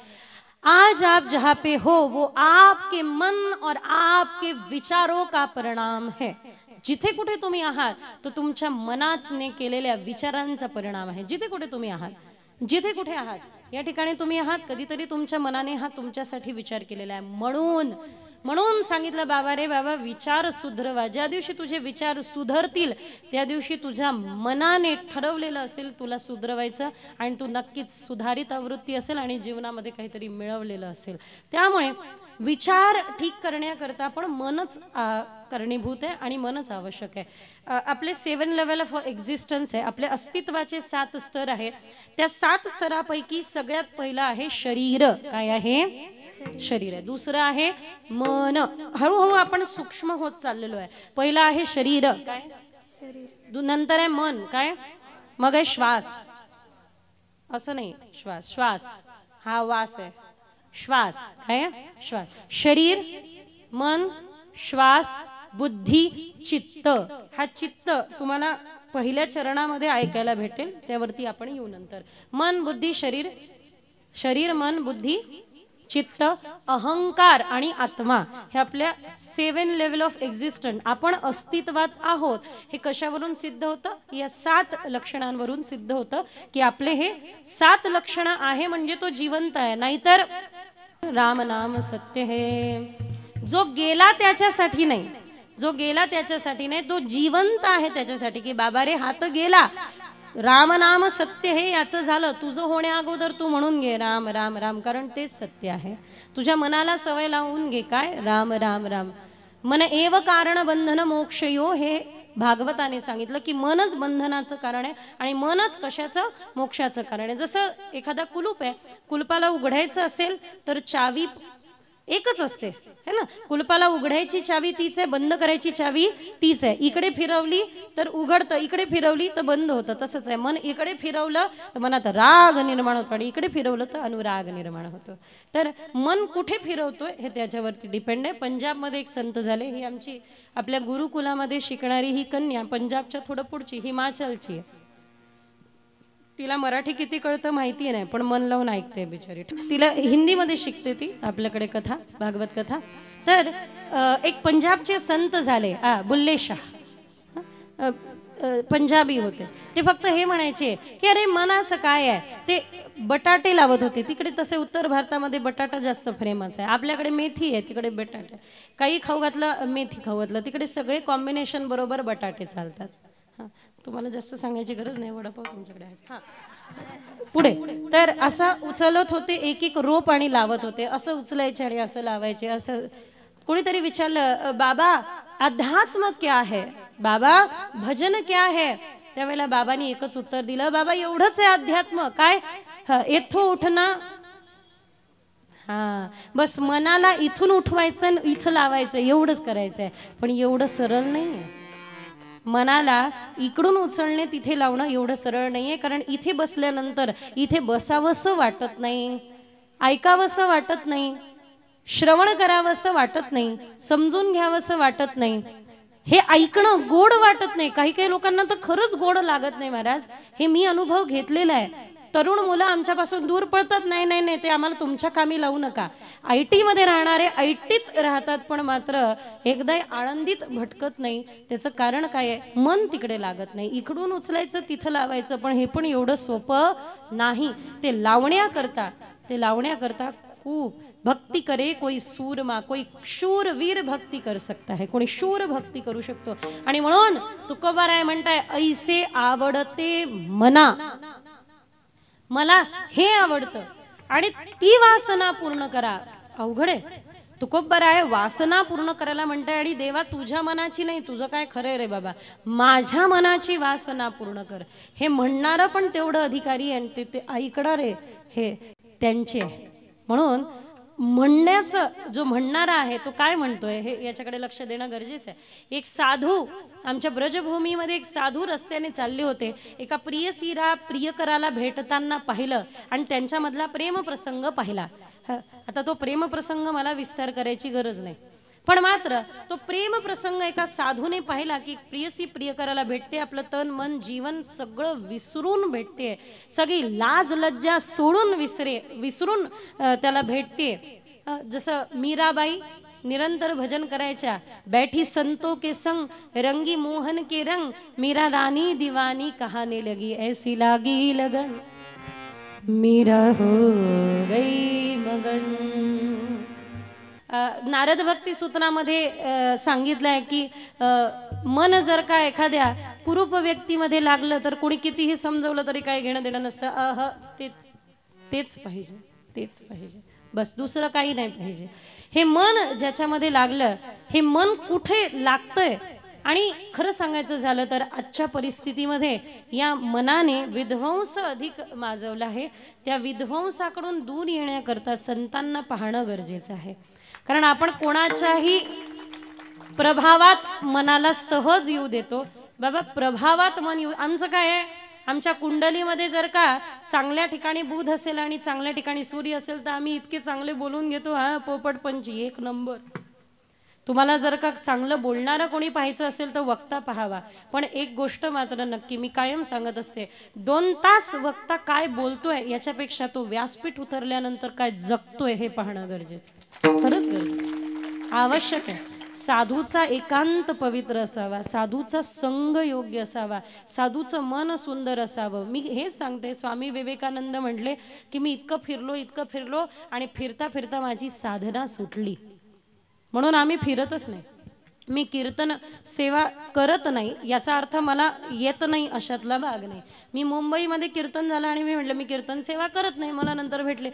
आज आप जहाँ पे हो वो आपके मन और आपके विचारों का परिणाम है. जिथे कुठे तुम्ही आहात तो तुमच्या मनाने केलेल्या विचारांचा परिणाम आहे. जिथे कुठे तुम्ही आहात, जिथे कुठे आहात या ठिकाणी तुम्ही आहात, कधीतरी तुमच्या मनाने हा तुमच्यासाठी विचार केलेला आहे. म्हणून म्हणून सांगितलं बाबा रे बाबा विचार सुधरवा. ज्या दिवशी तुझे विचार सुधरतील त्या दिवशी तुझ्या मनाने ठरवलेलं असेल तुला सुधरवायचं आणि तू नक्कीच सुधारित आवृत्ती असेल आणि जीवनामध्ये काहीतरी मिळवलेलं असेल. त्यामुळे विचार ठीक करण्याकरता पण मनच कारणीभूत आहे आणि मनच आवश्यक आहे. आपले 7 लेवल ऑफ एक्झिस्टन्स आहे. आपल्या अस्तित्वाचे 7 स्तर आहे. त्या 7 स्तरापैकी सगळ्यात पहिला आहे शरीर. काय आहे? शरीर आहे. दुसरं आहे मन. हळूहळू आपण सूक्ष्म होत चाललेलो आहे. पहिला आहे शरीर. काय? नंतर आहे मन. काय? मग आहे श्वास. असं नाही श्वास, श्वास हा वास आहे. श्वास काय? श्वास. शरीर, मन, श्वास, बुद्धी, चित्त. हा चित्त तुम्हाला पहिल्या चरणामध्ये ऐकायला भेटेल, त्यावरती आपण येऊ नंतर. मन, बुद्धी, शरीर. शरीर, मन, बुद्धी, चित्त, अहंकार आणि आत्मा हे आपल्या 7 लेवल ऑफ एक्झिस्टन्स. आपण अस्तित्वात आहोत हे कशावरून सिद्ध होतं? या 7 लक्षणांवरून सिद्ध होतं की आपले हे 7 लक्षणं आहे म्हणजे तो जिवंत आहे. नाहीतर राम नाम सत्य है. जो गेला त्याच्यासाठी नाही, जो गेला त्याच्यासाठी नाही, तो जिवंत आहे त्याच्यासाठी की बाबा रे हा तर गेला. राम नाम सत्य हे याचं झालं. तुझं होण्या अगोदर तू म्हणून घे राम राम राम, कारण तेच सत्य आहे. तुझ्या मनाला सवय लावून घे काय? राम राम राम. मन एव कारण बंधन मोक्षयो हे भागवताने सांगितलं की मनच बंधनाचं कारण आहे आणि मनच कशाचं? मोक्षाचं कारण आहे. जसं एखादा कुलूप आहे, कुलपाला उघडायचं असेल तर चावी एकच असते है ना. कुलपाला उघडायची चावी तीच आहे, बंद करायची चावी तीच आहे. इकडे फिरवली तर उघडतं, इकडे फिरवली तर बंद होतं. तसंच आहे मन. इकडे फिरवलं तर मनात राग निर्माण होतो आणि इकडे फिरवलं तर अनुराग निर्माण होतो. तर मन कुठे फिरवतोय हे त्याच्यावरती डिपेंड आहे. पंजाबमध्ये एक संत झाले. ही आमची आपल्या गुरुकुलामध्ये शिकणारी ही कन्या पंजाबच्या थोडं पुढची हिमाचलची आहे. तिला मराठी किती कळतं माहिती नाही, पण मन लावून ऐकते बिचारी. तिला हिंदीमध्ये शिकते ती आपल्याकडे कथा, भागवत कथा. तर एक पंजाबचे संत झाले बुल्ले शाह, पंजाबी होते. ते फक्त हे म्हणायचे की अरे मनाचं काय आहे. ते बटाटे लावत होते. तिकडे तसे उत्तर भारतामध्ये बटाटा जास्त फेमस आहे. आपल्याकडे मेथी आहे, तिकडे बटाटे. काही खाऊ घातलं मेथी खाऊ घातलं, तिकडे सगळे कॉम्बिनेशन बरोबर बटाटे चालतात. हां, तुम्हाला जास्त सांगायची गरज नाही, वडापाव तुमच्याकडे आहे. हां, पुढे. तर असं उचलत होते, एक एक रोप आणि लावत होते. असं उचलायचे आणि असं लावायचे. असं कोणीतरी विचारलं बाबा अध्यात्म क्या है, बाबा भजन क्या है. त्यावेळेला बाबांनी एकच उत्तर दिलं, बाबा एवढंच आहे अध्यात्म. काय? येथो उठणं. हा, बस मनाला इथून उठवायचं आणि इथं लावायचं, एवढंच करायचं आहे. पण एवढं सरळ नाही आहे. मनाला इकडून उचलणे तिथे लावणं एवढं सरळ नाहीये. कारण इथे बसल्यानंतर इथे बसावंसं वाटत नाही, ऐकावंसं वाटत नाही, श्रवण करावंसं वाटत नाही, समजून घ्यावंसं वाटत नाही. हे ऐकणं गोड वाटत नाही. काही काही लोकांना तर खरंच गोड लागत नाही महाराज. हे मी अनुभव घेतलेला आहे. तरुण मुलं आमच्यापासून दूर पळतात. नाही नाही नाही, ते आम्हाला तुमच्या कामी लावू नका. IT मध्ये राहणारे ITत राहतात, पण मात्र एकदा आळंदीत भटकत नाही. त्याचं कारण काय आहे? मन तिकडे लागत नाही. इकडून उचलायचं तिथं लावायचं, पण हे पण एवढं सोपं नाही. ते लावण्याकरता खूप भक्ती करे कोई सूरमा, कोई शूरवीर भक्ती कर सकता है. कोणी शूर भक्ती करू शकतो. आणि म्हणून तुकोबाराय म्हणताय ऐसे आवडते मना, मला हे आवडतं आणि ती वासना पूर्ण करा. अवघड आहे. तुकोबाराय वासना पूर्ण करायला म्हणताय आणि देवा तुझ्या मनाची नाही, तुझं काय खरंय रे बाबा, माझ्या मनाची वासना पूर्ण कर. हे म्हणणारं पण तेवढं अधिकारी आणि ते ऐकणारे हे त्यांचे. म्हणून म्हणण्याचं जो म्हणणारा आहे तो काय म्हणतोय हे याच्याकडे लक्ष देणं गरजेचं आहे. एक साधू आमच्या ब्रजभूमीमध्ये एक साधू रस्त्याने चालले होते. एका प्रियसीला प्रियकराला भेटताना पाहिलं आणि त्यांच्यामधला प्रेमप्रसंग पाहिला. आता तो प्रेमप्रसंग मला विस्तार करायची गरज नाही, पण मात्र तो प्रेमप्रसंग एका साधूने पाहिला की प्रियसी प्रियकराला भेटते, आपलं तन मन जीवन सगळं विसरून भेटते, सगळी लाज लज्जा सोडून विसरून त्याला भेटते. जसं मीराबाई निरंतर भजन करायच्या, बैठी संतों के संग रंगी मोहन के रंग, मीरा रानी दीवानी कहाने लगी, ऐसी लागी लगन मीरा हो गई मगन. नारद भक्ती सूत्रामध्ये सांगितलं आहे की मन जर का एखाद्या कुरूप व्यक्तीमध्ये लागलं तर कोणी कितीही समजवलं तरी काही घेणं देणं नसतं. तेच तेच पाहिजे, तेच पाहिजे, बस दुसरं काही नाही पाहिजे. हे मन ज्याच्यामध्ये लागलं, हे मन कुठे लागतंय. आणि खरं सांगायचं झालं तर आजच्या परिस्थितीमध्ये या मनाने विध्वंस अधिक माजवला आहे. त्या विध्वंसाकडून दूर येण्याकरता संतांना पाहणं गरजेचं आहे. कारण आपण कोणाच्याही प्रभावात मनाला सहज येऊ देतो. बाबा प्रभावात मन येऊ, आमचं काय आहे, आमच्या कुंडलीमध्ये जर का चांगल्या ठिकाणी बुध असेल आणि चांगल्या ठिकाणी सूर्य असेल तर आम्ही इतके चांगले बोलून घेतो, हा पोपटपंची एक नंबर. तुम्हाला जर का चांगलं बोलणारं कोणी पाहायचं असेल तर वक्ता पाहावा. पण एक गोष्ट मात्र नक्की मी कायम सांगत असते, 2 तास वक्ता काय बोलतोय याच्यापेक्षा तो व्यासपीठ उतरल्यानंतर काय जगतोय हे पाहणं गरजेचं, खरंच गरजेचं, आवश्यक आहे. साधूचा एकांत पवित्र असावा, साधूचा संग योग्य असावा, साधूचं मन सुंदर असावं. मी हेच सांगते, स्वामी विवेकानंद म्हटले की मी इतकं फिरलो आणि फिरता फिरता माझी साधना सुटली, म्हणून आम्ही फिरतच नाही. मी कीर्तन सेवा करत नाही याचा अर्थ मला येत नाही अशातला भाग नाही. मी मुंबईमध्ये कीर्तन झालं आणि मी म्हटलं मी कीर्तन सेवा करत नाही. मला नंतर भेटले,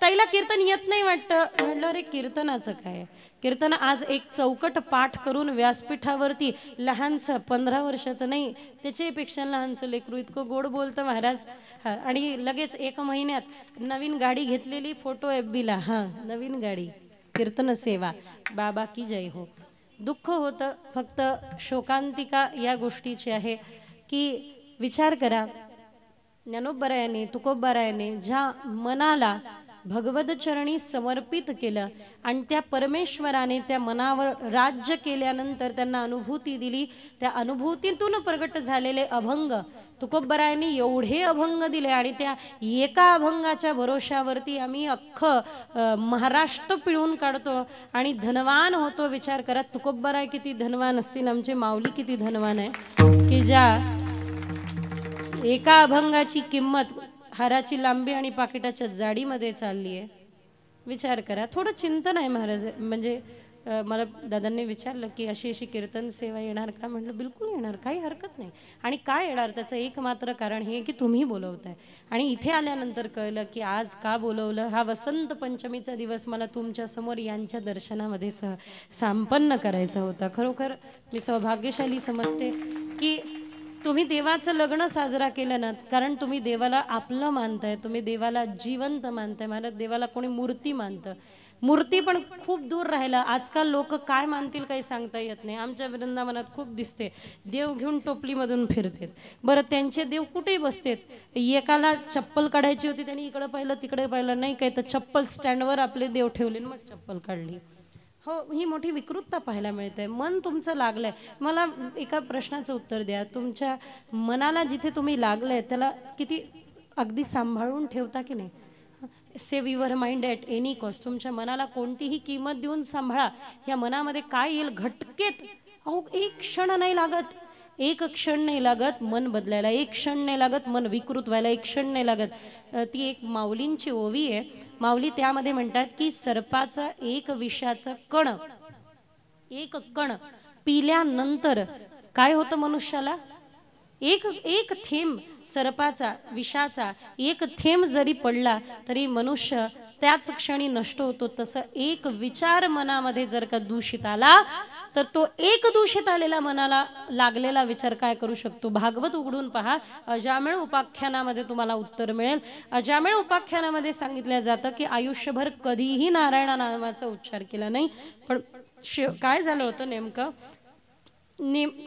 ताईला कीर्तन येत नाही वाटतं. म्हटलं अरे कीर्तनाचं काय, कीर्तन आज एक चौकट पाठ करून व्यासपीठावरती लहानसं 15 वर्षाचं नाही त्याच्यापेक्षा लहानसं लेकरू इतकं गोड बोलतं महाराज. आणि लगेच 1 महिन्यात नवीन गाडी घेतलेली, फोटो FB ला, नवीन गाडी, कीर्तन सेवा, बाबा की जय हो. दुःख होतं फक्त, शोकांतिका या गोष्टीची आहे की विचार करा, ज्ञानोबरायाने तुकोबरायाने ज्या मनाला भगवत चरणी समर्पित केलं आणि त्या परमेश्वराने त्या मनावर राज्य केल्यानंतर त्यांना अनुभूती दिली, त्या अनुभूतीतून प्रगट झालेले अभंग तुकोबरायांनी एवढे अभंग दिले आणि त्या एका अभंगाच्या भरोशावरती आम्ही अख्खं महाराष्ट्र पिळून काढतो आणि धनवान होतो. विचार करा तुकोबराय किती धनवान असतील, आमचे माऊली किती धनवान आहे की ज्या एका अभंगाची किंमत हाराची लांबी आणि पाकिटाच्या जाडीमध्ये चालली आहे. विचार करा, थोडं चिंतन आहे महाराज. म्हणजे मला दादांनी विचारलं की अशी कीर्तन सेवा येणार का, म्हटलं बिलकुल येणार, काही हरकत नाही. आणि काय येणार त्याचं एक मात्र कारण हे की तुम्ही बोलवताय. आणि इथे आल्यानंतर कळलं की आज का बोलवलं, हा वसंत पंचमीचा दिवस मला तुमच्या समोर यांच्या दर्शनामध्ये संपन्न करायचा होता. खरोखर मी सौभाग्यशाली समजते की तुम्ही देवाचं लग्न साजरा केलं ना, कारण तुम्ही देवाला आपलं मानताय, तुम्ही देवाला जिवंत मानताय. मला देवाला कोणी मूर्ती मानतं, मूर्ती पण खूप दूर राहिला. आजकाल लोक काय मानतील काही सांगता येत नाही. आमच्या वृंदावनात खूप दिसते, देव घेऊन टोपलीमधून फिरतात. बरं त्यांचे देव कुठेही बसतात. एकाला चप्पल काढायची होती, त्यांनी इकडे पाहिलं तिकडे पाहिलं, नाही काय तर चप्पल स्टँडवर आपले देव ठेवले, मग चप्पल काढली. हो, ही मोठी विकृतता पाहायला मिळते. मन तुमचं लागलंय. मला एका प्रश्नाचं उत्तर द्या, तुमच्या मनाला जिथे तुम्ही लागलंय त्याला किती अगदी सांभाळून ठेवता की नाही? Save your mind at any cost. तुमच्या मनाला कोणतीही किंमत देऊन सांभाळा. या मनामध्ये काय येईल घटकेत, अहो एक क्षण नाही लागत, एक क्षण नाही लागत मन बदलायला, एक क्षण नाही लागत मन विकृत व्हायला, एक क्षण नाही लागत. ती एक माऊलींची ओवी आहे. माऊली त्यामध्ये म्हणतात की सर्पाचा एक विषाचं कण, एक कण पिल्यानंतर काय होतं मनुष्याला, एक थेंब सर्पाचा विषाचा एक थेंब जरी पडला तरी मनुष्य त्याच क्षणी नष्ट होतो. तसं एक विचार मनामध्ये जर का दूषित आला तर तो एक दूषित आलेला मनाला लागलेला विचार काय करू शकतो. भागवत उघडून पहा, अजामिळ उपाख्यानामध्ये तुम्हाला उत्तर मिळेल. अजामिळ उपाख्यानामध्ये सांगितलं जातं की आयुष्यभर कधीही नारायण नामाचा उच्चार केला नाही. पण काय झालं होतं नेमकं,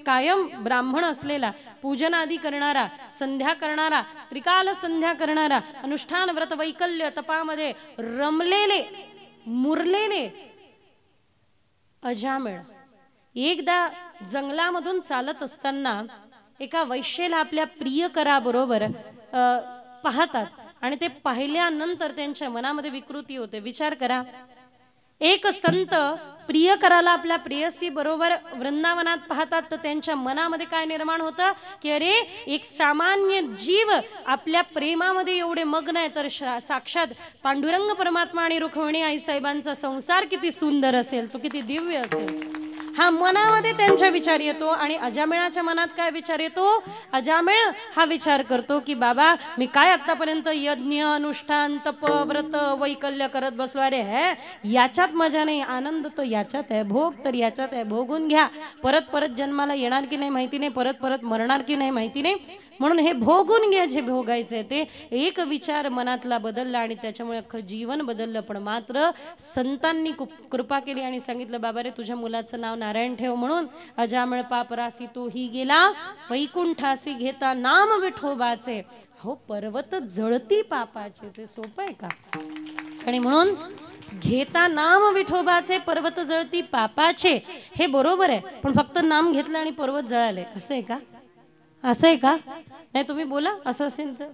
कायम ब्राह्मण असलेला, पूजन आदी करणारा, संध्या करणारा, त्रिकाल संध्या करणारा, अनुष्ठान व्रत वैकल्य तपामध्ये रमलेले मुरलेले अजामिळ एकदा जंगलामधून चालत असताना एका वैश्येला आपल्या प्रियकराबरोबर पाहतात आणि ते पाहिल्यानंतर त्यांच्या मनामध्ये विकृती होते. विचार करा, एक संत प्रियकराला आपल्या प्रेयसी बरोबर वृंदावनात पाहतात तर त्यांच्या मनामध्ये काय निर्माण होतं की अरे एक सामान्य जीव आपल्या प्रेमामध्ये एवढे मग्न आहे तर साक्षात पांडुरंग परमात्मा आणि रुक्मिणी आई साहेबांचा संसार किती सुंदर असेल, तो किती दिव्य असेल, हा मनामध्ये त्यांच्या विचार येतो. आणि अजामिळाच्या मनात काय विचार येतो? अजामिळ हा विचार करतो की बाबा मी काय आतापर्यंत यज्ञ अनुष्ठान तप व्रत वैकल्य करत बसलो, अरे हे याच्यात मजा नाही, आनंद तो याच्यात आहे, भोग तर याच्यात आहे, भोगून घ्या. परत परत जन्माला येणार की नाही माहिती नाही, परत परत मरणार की नाही माहिती नाही, म्हणून हे भोगून घ्या जे भोगायचंय ते. एक विचार मनातला बदलला आणि त्याच्यामुळे अख्खं जीवन बदललं. पण मात्र संतांनी कृपा केली आणि सांगितलं बाबा रे तुझ्या मुलाचं नाव नारायण ठेव म्हणून. अजामिळ पापरासी तोही गेला वैकुंठासी घेता नाम विठोबाचे. हो पर्वत जळती पापाचे, ते सोपं आहे का? आणि म्हणून घेता नाम विठोबाचे पर्वत जळती पापाचे, हे बरोबर आहे. पण फक्त नाम घेतलं आणि पर्वत जळाले असं आहे का? असं आहे का? नाही तुम्ही बोला असं असेल तर.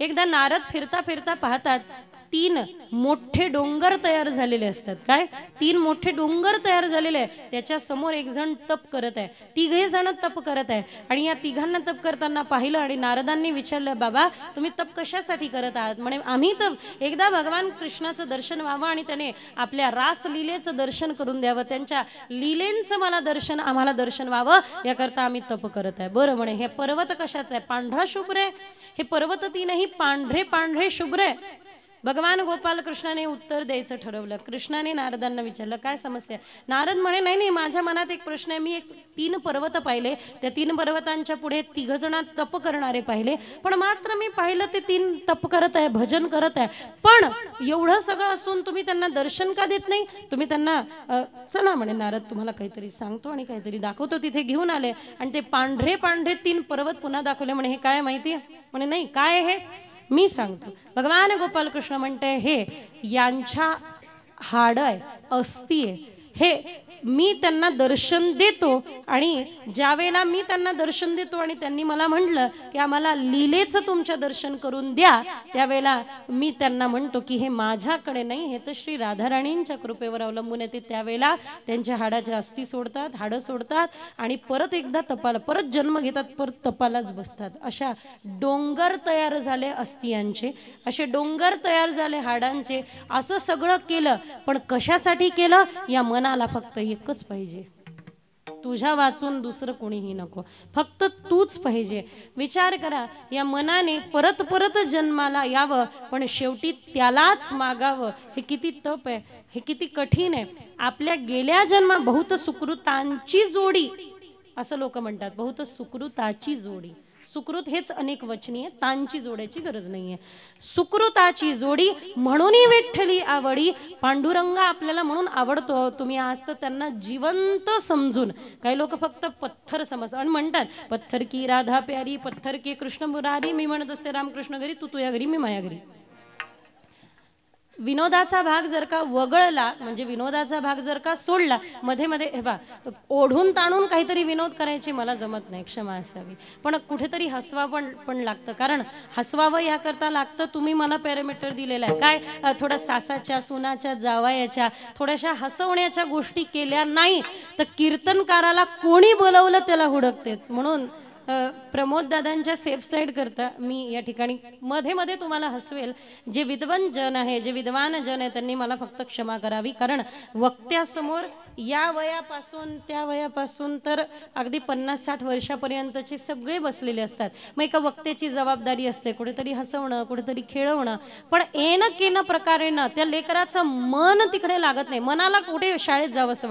एकदा नारद फिरता फिरता पाहतात 3 मोठे डोंगर तयार झालेले असतात. काय? 3 मोठे डोंगर तयार झालेले आहे. त्याच्या समोर एक जण तप करत आहे, 3घे जण तप करत आहे. आणि या 3घांना तप करताना पाहिलं आणि नारदांनी विचारलं बाबा तुम्ही तप कशासाठी करत आहात? म्हणे आम्ही तर एकदा भगवान कृष्णाचं दर्शन व्हावं आणि त्याने आपल्या रासलीलेचं दर्शन करून द्यावं, त्यांच्या लीलेंचं आम्हाला दर्शन व्हावं याकरता आम्ही तप करत आहे. बरं म्हणे हे पर्वत कशाचं आहे? पांढरा शुभ्र आहे. हे पर्वत 3ही पांढरे पांढरे शुभ्र आहे. भगवान गोपाल कृष्णाने उत्तर द्यायचं ठरवलं. कृष्णाने नारदांना विचारलं काय समस्या? नारद म्हणे नाही नाही माझ्या मनात एक प्रश्न आहे. मी एक 3 पर्वत पाहिले, त्या 3 पर्वतांच्या पुढे 3 जण तप करणारे पाहिले, पण मात्र मी पाहिलं ते 3 तप करत आहे, भजन करत आहे. पण एवढं सगळं असून तुम्ही त्यांना दर्शन का देत नाही? तुम्ही त्यांना चला म्हणे नारद तुम्हाला काहीतरी सांगतो आणि काहीतरी दाखवतो. तिथे घेऊन आले आणि ते पांढरे पांढरे 3 पर्वत पुन्हा दाखवले. म्हणे हे काय माहिती आहे? म्हणे नाही काय हे मी सांगतो. भगवान गोपाल कृष्ण म्हणते हे यांच्या हाड आहे, अस्थी आहे, हे मी त्यांना दर्शन देतो. आणि ज्या वेळेला मी त्यांना दर्शन देतो आणि त्यांनी मला म्हटलं की आम्हाला लीलेचं तुमच्या दर्शन करून द्या, त्यावेळेला मी त्यांना म्हणतो की हे माझ्याकडे नाही, हे तर श्री राधाराणींच्या कृपेवर अवलंबून येते. त्यावेळेला त्यांच्या हाडाच्या अस्थी सोडतात, हाडं सोडतात आणि परत एकदा तपाला, परत जन्म घेतात, परत तपालाच बसतात. अशा डोंगर तयार झाले अस्थियांचे, असे डोंगर तयार झाले हाडांचे. असं सगळं केलं पण कशासाठी केलं? या मनाला फक्त एकच पाहिजे, तुझ्या वाचून दुसरं कोणीही नको, फक्त तूच पाहिजे. विचार करा या मनाने परत परत जन्माला यावं पण शेवटी त्यालाच मागावं. हे किती तप आहे, हे किती कठीण आहे. आपल्या गेल्या जन्मा बहुत सुकृतांची जोडी असं लोक म्हणतात, बहुत सुकृताची जोडी. सुकृत हेच अनेक वचनीय, तांची जोड्याची गरज नाहीये. सुकृताची जोडी म्हणून विठ्ठली आवडी. पांडुरंग आपल्याला म्हणून आवडतो. तुम्ही आज तर त्यांना जिवंत समजून, काही लोक फक्त पत्थर समजतात आणि म्हणतात पत्थर की राधा प्यारी, पत्थर की कृष्ण मुरारी. मी म्हणत असते रामकृष्ण घरी, तू तुझ्या घरी, मी माझ्या घरी. विनोदाचा भाग जर का वगळला, म्हणजे विनोदाचा भाग जर का सोडला, मध्ये मध्ये हे बा ओढून ताणून काहीतरी विनोद करायचे मला जमत नाही, क्षमा असावी. पण कुठेतरी हसवावं पण लागतं, कारण हसवावं याकरता लागतं. तुम्ही मला पॅरामीटर दिलेला आहे काय, थोडं सासाच्या, सुनाच्या, जावयाच्या थोड्याशा हसवण्याच्या गोष्टी केल्या नाही तर कीर्तनकाराला कोणी बोलवलं त्याला हुडकते. म्हणून प्रमोद दादांच्या सेफ साईड करता मी या ठिकाणी मध्ये मध्ये तुम्हाला हसवेल. जे विद्वान जन आहे, जे विद्वान जन आहे त्यांनी मला फक्त क्षमा करावी, कारण वक्त्यासमोर या वयापासून त्या वयापासून तर अगदी 50-60 वर्षापर्यंतचे सगळे बसलेले असतात. मग एका वक्त्याची जबाबदारी असते कुठेतरी हसवणं, कुठेतरी खेळवणं. पण एन केन प्रकारे ना त्या लेकराचं मन तिकडे लागत नाही. मनाला कुठे शाळेत जावंसं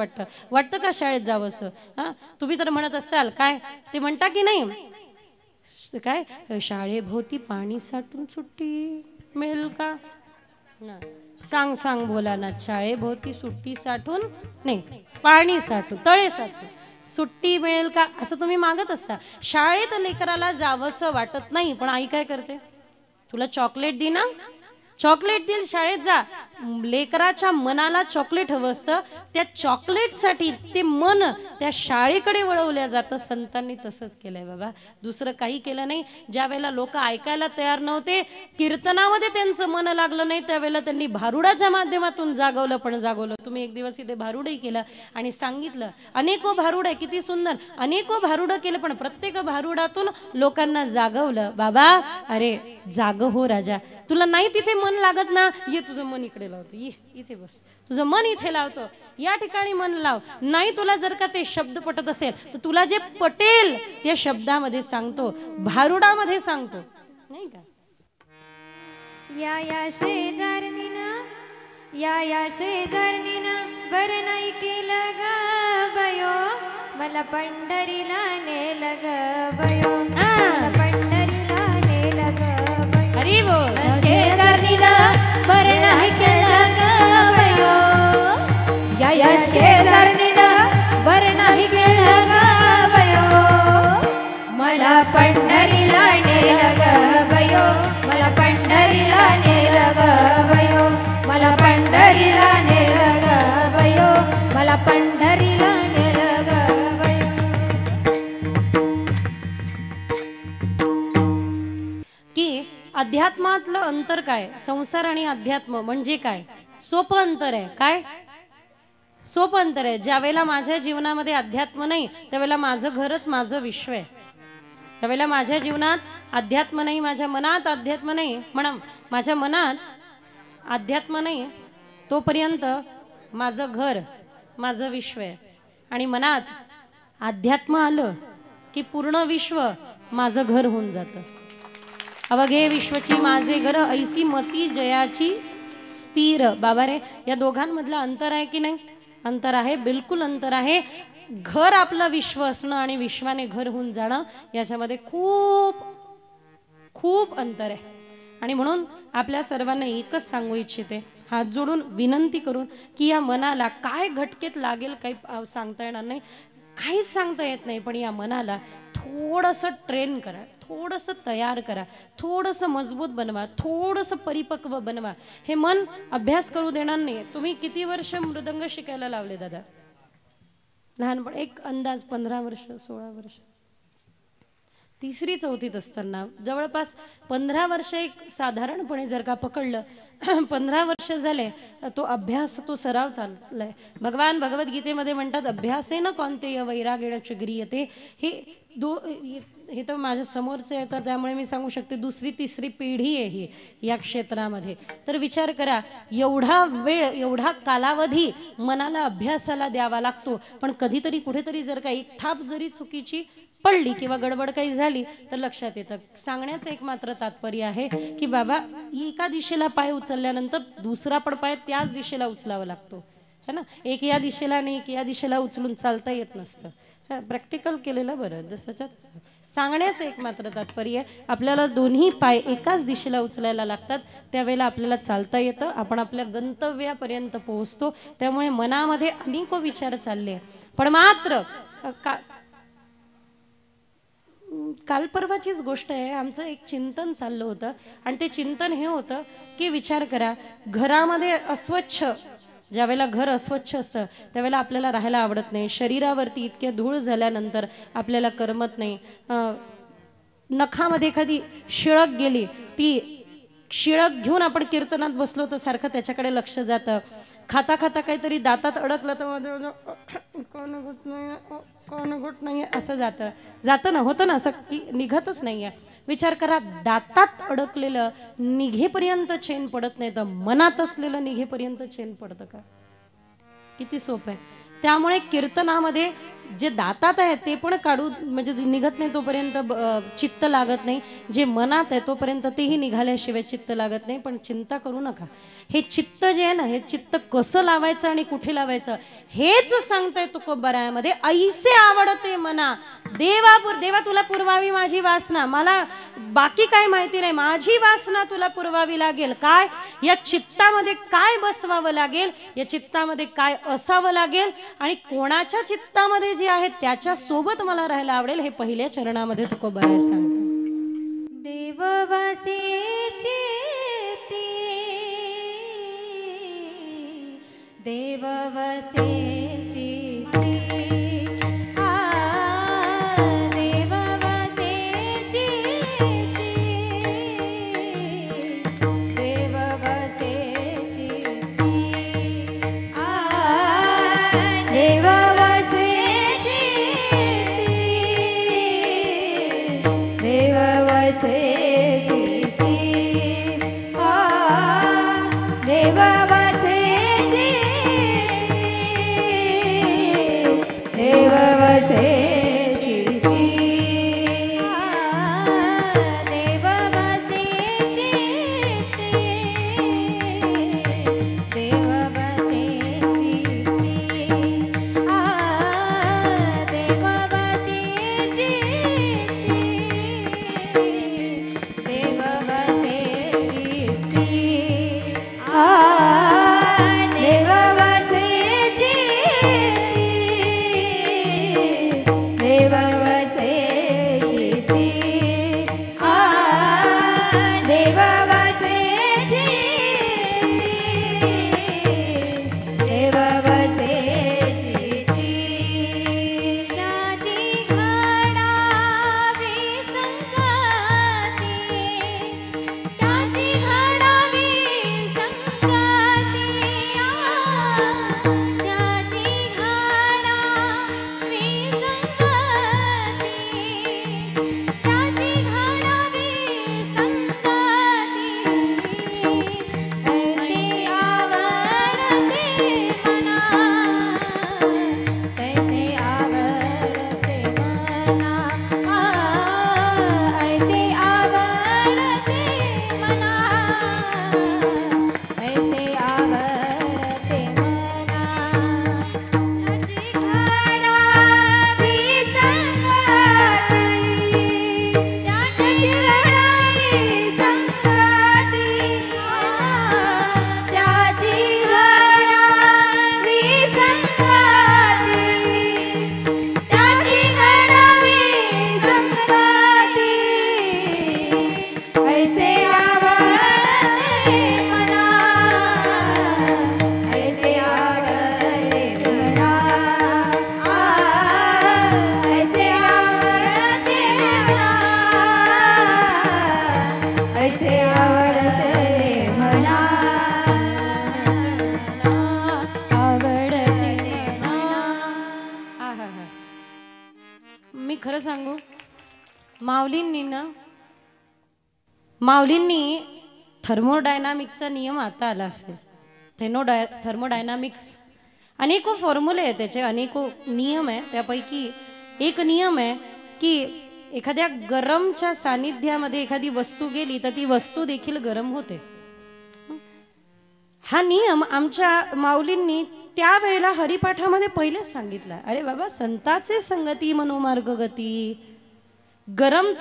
वाटतं का शाळेत जावंसं? हां तुम्ही तर म्हणत असताल काय, ते म्हणता की नाही काय, शाळेभोवती पाणी साठून सुट्टी मिळेल का? सांग सांग बोला ना. शाळेभोवती सुट्टी साठून नाही, पाणी साठून, तळे साठून सुट्टी मिळेल का असं तुम्ही मागत असता. शाळेत लेकराला जावंसं वाटत नाही, पण आई काय करते, तुला चॉकलेट दे ना, चॉकलेट देईल, शाळेत जा. लेकराच्या मनाला चॉकलेट हवं असतं. त्या चॉकलेटसाठी ते मन त्या शाळेकडे वळवल्या जातं. संतांनी तसंच केलंय बाबा, दुसरं काही केलं नाही. ज्या वेळेला लोक ऐकायला तयार नव्हते, कीर्तनामध्ये त्यांचं मन लागलं नाही, त्यावेळेला त्यांनी भारुडाच्या माध्यमातून जागवलं. पण जागवलं. तुम्ही एक दिवस इथे भारुडही केलं आणि सांगितलं अनेको भारुड आहे, किती सुंदर अनेको भारुडं केलं, पण प्रत्येक भारुडातून लोकांना जागवलं. बाबा अरे जाग हो राजा, तुला नाही तिथे मन लागत ना, ये तुझं मन इकडे लावतो, ये इथे बस, तुझं मन इथे लावतो, या ठिकाणी मन लाव. नाही तुला जर का ते शब्द पटत असेल तर तुला जे पटेल त्या शब्दामध्ये सांगतो, भारुडामध्ये सांगतो, नाही का. या शेजारणीनं या शेजारणीनं बरं नाही केलं ग बयो, मला पंढरीला नेलं ग बयो, मला पंढरीला नेलं ग बयो. हरी बोल. शेजारणीनं बरं नाही केलं ग बयो, या शेजारणीनं बरं नाही केलं ग बयो, मला पंढरीला नेलं ग बयो, मला पंढरीला नेलं ग बयो, मला पंढरीला नेलं ग बयो, मला पंढरीला नेलं ग बयो. की अध्यात्मातलं अंतर काय, संसार आणि अध्यात्म म्हणजे काय, सोपं अंतर आहे. काय सोपं अंतर आहे. ज्या वेळेला माझ्या जीवनामध्ये अध्यात्म नाही, त्यावेळेला माझं घरच माझं विश्व आहे. त्यावेळेला माझ्या जीवनात अध्यात्म नाही, माझ्या मनात अध्यात्म नाही, म्हणा माझ्या मनात अध्यात्म नाही तोपर्यंत माझं घर माझं विश्व आहे. आणि मनात अध्यात्म आलं की पूर्ण विश्व माझं घर होऊन जातं. अवघे विश्वची माझे घर, ऐसी मती जयाची स्थिर. बाबा रे, या दोघांमधलं अंतर आहे की नाही? अंतर आहे, बिलकुल अंतर आहे. घर आपलं विश्व असणं आणि विश्वाने घर होऊन जाणं याच्यामध्ये खूप खूप अंतर आहे. आणि म्हणून आपल्या सर्वांना एकच सांगू इच्छिते, हात जोडून विनंती करून, की या मनाला काय घटकेत लागेल काही सांगता येणार नाही, काहीच सांगता येत नाही, पण या मनाला थोडंसं ट्रेन करा, थोडंसं तयार करा, थोडंसं मजबूत बनवा, थोडंसं परिपक्व बनवा. हे मन अभ्यास करू देणार नाही. तुम्ही किती वर्ष मृदंग शिकायला लावले दादा? लहानपण एक अंदाज 15 वर्ष 16 वर्ष, 3री 4थीत असताना जवळपास 15 वर्ष एक साधारणपणे जर का पकडलं 15 वर्ष झाले, तो अभ्यास तो सराव चाललाय. भगवान भगवद्गीतेमध्ये म्हणतात अभ्यासेन कौन्तेय वैराग्येण च गृह्यते. हे तर माझ्या समोरचे आहे, तर त्यामुळे मी सांगू शकते 2री 3री पिढी आहे ही या क्षेत्रामध्ये. तर विचार करा, एवढा वेळ एवढा कालावधी मनाला अभ्यासाला द्यावा लागतो. पण कधीतरी कुठेतरी जर का एक थाप जरी चुकीची पडली किंवा गडबड काही झाली तर लक्षात येतं. सांगण्याचं एक मात्र तात्पर्य आहे की बाबा एका दिशेला पाय उचलल्यानंतर दुसरा पण पाय त्याच दिशेला उचलावा लागतो, है ना. एक या दिशेला आणि एक या दिशेला उचलून चालता येत नसतं. प्रॅक्टिकल केलेलं बरं. जसंच्या सांगण्याचं एक मात्र तात्पर्य, आपल्याला दोन्ही पाय एकाच दिशेला उचलायला लागतात, त्यावेळेला आपल्याला चालता येतं, आपण आपल्या गंतव्यापर्यंत पोहोचतो. त्यामुळे मनामध्ये अनेक विचार चालले, पण मात्र काल परवाचीच गोष्ट आहे. आमचं एक चिंतन चाललं होतं आणि ते चिंतन हे होतं की विचार करा, घरामध्ये अस्वच्छ, ज्यावेळेला घर अस्वच्छ असतं त्यावेळेला आपल्याला राहायला आवडत नाही. शरीरावरती इतके धूळ झाल्यानंतर आपल्याला करमत नाही. नखामध्ये एखादी शिळक गेली, ती शिळक घेऊन आपण कीर्तनात बसलो तर सारखं त्याच्याकडे लक्ष जातं. खाता खाता काहीतरी दातात अडकलं तर कोण घुट नाही असं जातं ना, होतं ना, असं की निघतच नाही आहे. विचार करा, दातात अडकलेलं निघेपर्यंत चैन पडत नाही, तर मनात असलेलं निघेपर्यंत चैन पडतं का? किती सोपं आहे. त्यामुळे कीर्तनामध्ये जे दातात आहे ते पण काढू, म्हणजे निघत नाही तोपर्यंत चित्त लागत नाही. जे मनात आहे तोपर्यंत तेही निघाल्याशिवाय चित्त लागत नाही. पण चिंता करू नका, हे चित्त जे आहे ना, हे चित्त कसं लावायचं आणि कुठे लावायचं हेच सांगताय तुकोबरायामध्ये. ऐसे आवडते मना देवा तुला पुरवावी माझी वासना. मला बाकी काय माहिती नाही, माझी वासना तुला पुरवावी लागेल. काय या चित्तामध्ये काय बसवावं लागेल, या चित्तामध्ये काय असावं लागेल आणि कोणाच्या चित्तामध्ये जे आहे त्याच्या सोबत मला राहायला आवडेल, हे पहिल्या चरणामध्ये तुकोबराय सांगतो. देववासेची देववसेची वसे चित्ती देव वसे चित्ती देव वसे चित्ती देव वसे चित्ती देव वसे चित्ती देव वसे चित्ती देव वसे चित्ती देव वसे चित्ती देव वसे चित्ती त्याची घडावी संगती त्याची घडावी संगती त्याची घडावी संगती त्याची घडावी संगती ऐसे आवडते मना ऐसे आवडते मना ऐसे आवडते मना त्याची घडावी संगती त्याची घडावी संगती त्याची घडावी संगती त्याची घडावी संगती ऐसे आवडते मना ऐसे आवडते मना ऐसे आवडते मना ऐसे आवडते मना आवडते मना आहा. मी खरं सांगू, माऊलींनी थर्मोडायनामिक्सचा नियम आता आला असेल. थर्मोडायनामिक्स अनेको फॉर्म्युले आहेत त्याचे, अनेको नियम आहे. त्यापैकी एक नियम आहे की एखाद्या गरमच्या सानिध्यामध्ये एखादी वस्तू गेली तर ती वस्तू देखील गरम होते. हा नियम आमच्या माऊलींनी त्यावेळेला हरिपाठामध्ये पहिलेच सांगितला. अरे बाबा, संताचे संगती मनोमार्ग गती. गरम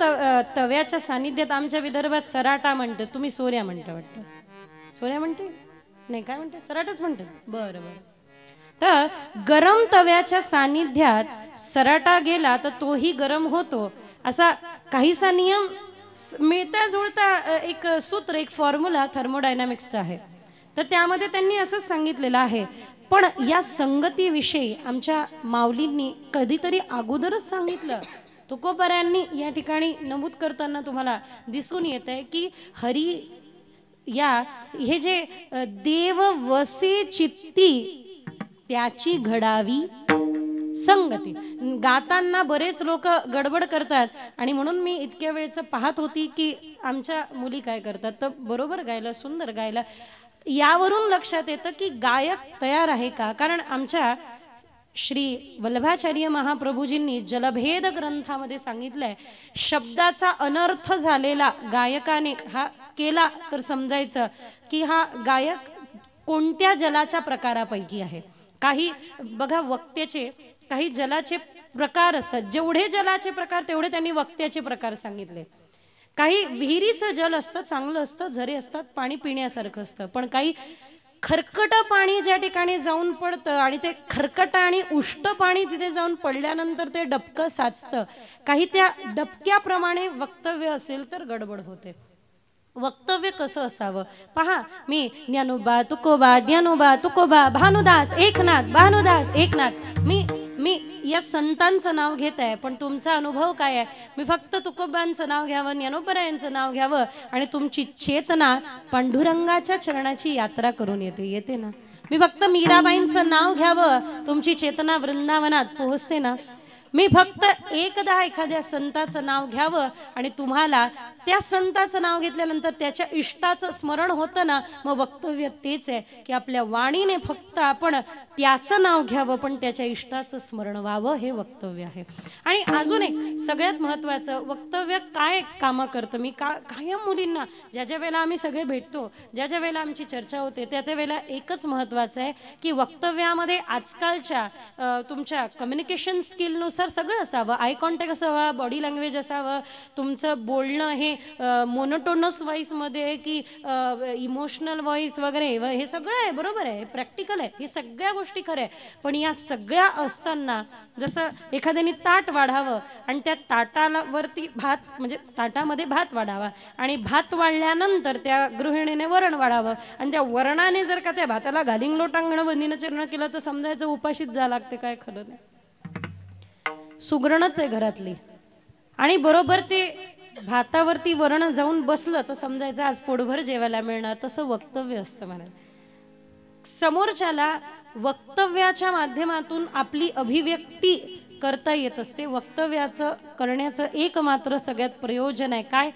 तव्याच्या सानिध्यात आमच्या विदर्भात सराटा म्हणते, तुम्ही सोऱ्या म्हणता वाटतं. सोऱ्या म्हणते नाही, काय म्हणते? सराटाच म्हणते. बरं बरं. तर गरम तव्याच्या सानिध्यात सराटा गेला तर तोही गरम होतो, असा काहीसा नियम मिळता जुळता एक सूत्र, एक फॉर्म्युला थर्मोडायनामिक्सचा आहे. तर त्यामध्ये त्यांनी असंच सांगितलेलं आहे. पण या संगतीविषयी आमच्या माऊलींनी कधीतरी अगोदरच सांगितलं. तुकोबाऱ्यांनी या ठिकाणी नमूद करताना तुम्हाला दिसून येत आहे की हे जे देव वसे चित्ती त्याची घडावी संगती. गाताना बरेच लोक गडबड करतात आणि म्हणून मी इतक्या वेळचं पाहत होती की आमच्या मुली काय करतात. तर बरोबर गायला, सुंदर गायला. यावरून लक्षात येतं की गायक तयार आहे का. कारण आमच्या श्री वल्लभाचार्य महाप्रभूजींनी जलभेद ग्रंथामध्ये सांगितलंय, शब्दाचा अनर्थ झालेला गायकाने हा केला तर समजायचं की हा गायक कोणत्या जलाच्या प्रकारापैकी आहे. काही बघा, वक्त्याचे काही जलाचे प्रकार असतात. जेवढे जलाचे प्रकार तेवढे त्यांनी वक्त्याचे प्रकार सांगितले. काही विहिरीचं जल असतं, चांगलं असतं, झरे असतात, पाणी पिण्यासारखं असतं. पण काही खरकट पाणी ज्या ठिकाणी जाऊन पडतं आणि ते खरकट आणि उष्ट पाणी तिथे जाऊन पडल्यानंतर ते डबकं साचतं. काही त्या डबक्याप्रमाणे वक्तव्य असेल तर गडबड होते. वक्तव्य कसं असावं पहा. मी ज्ञानोबा तुकोबा, ज्ञानोबा तुकोबा, भानुदास एकनाथ, भानुदास एकनाथ. मी या संतांचं नाव घेत आहे, पण तुमचा अनुभव काय आहे? मी फक्त तुकोबांचं नाव घ्यावं, ज्ञानोबरायांचं नाव घ्यावं आणि तुमची चेतना पांडुरंगाच्या चरणाची यात्रा करून येते ना. मी फक्त मीराबाईंचं नाव घ्यावं, तुमची चेतना वृंदावनात पोहोचते ना. मी फक्त एकदा एखाद्या संताचं नाव घ्यावं आणि तुम्हाला त्या संताचं नाव घेतल्यानंतर त्याच्या इष्टाचं स्मरण होतं ना, मग वक्तव्य तेच आहे की आपल्या वाणीने फक्त आपण त्याचं नाव घ्यावं पण त्याच्या इष्टाचं स्मरण व्हावं, हे वक्तव्य आहे. आणि अजून एक सगळ्यात महत्त्वाचं, वक्तव्य काय कामं करतं, मी कायम मुलींना ज्या वेळेला आम्ही सगळे भेटतो, ज्या वेळेला आमची चर्चा होते त्या वेळेला एकच महत्त्वाचं आहे की वक्तव्यामध्ये आजकालच्या तुमच्या कम्युनिकेशन स्किलनुसार सगळं असावं. आय कॉन्टॅक्ट असावं, बॉडी लँग्वेज असावं, तुमचं बोलणं हे मोनोटोनस व्हॉइसमध्ये की इमोशनल व्हॉइस वगैरे, हे सगळं आहे, बरोबर आहे, प्रॅक्टिकल आहे, हे सगळ्या गोष्टी खऱ्या आहे. पण या सगळ्या असताना जसं एखाद्याने ताट वाढावं आणि त्या ताटाला वरती भात, म्हणजे ताटामध्ये भात वाढावा आणि भात वाढल्यानंतर त्या गृहिणीने वरण वाढावं आणि त्या वरणाने जर का त्या भाताला घालिंग लोटांगण वंदीनं चिरण केलं तर समजायचं उपाशीच जा लागते, काय खरं नाही. सुगरणच आहे घरातली आणि बरोबर ते भातावरती वरण जाऊन बसलं तर समजायचं आज पोटभर जेवायला मिळणार. तसं वक्तव्य असतं मला. समोरच्याला वक्तव्याच्या माध्यमातून आपली अभिव्यक्ती करता येत असते. वक्तव्याचं करण्याचं एकमात्र सगळ्यात प्रयोजन आहे काय,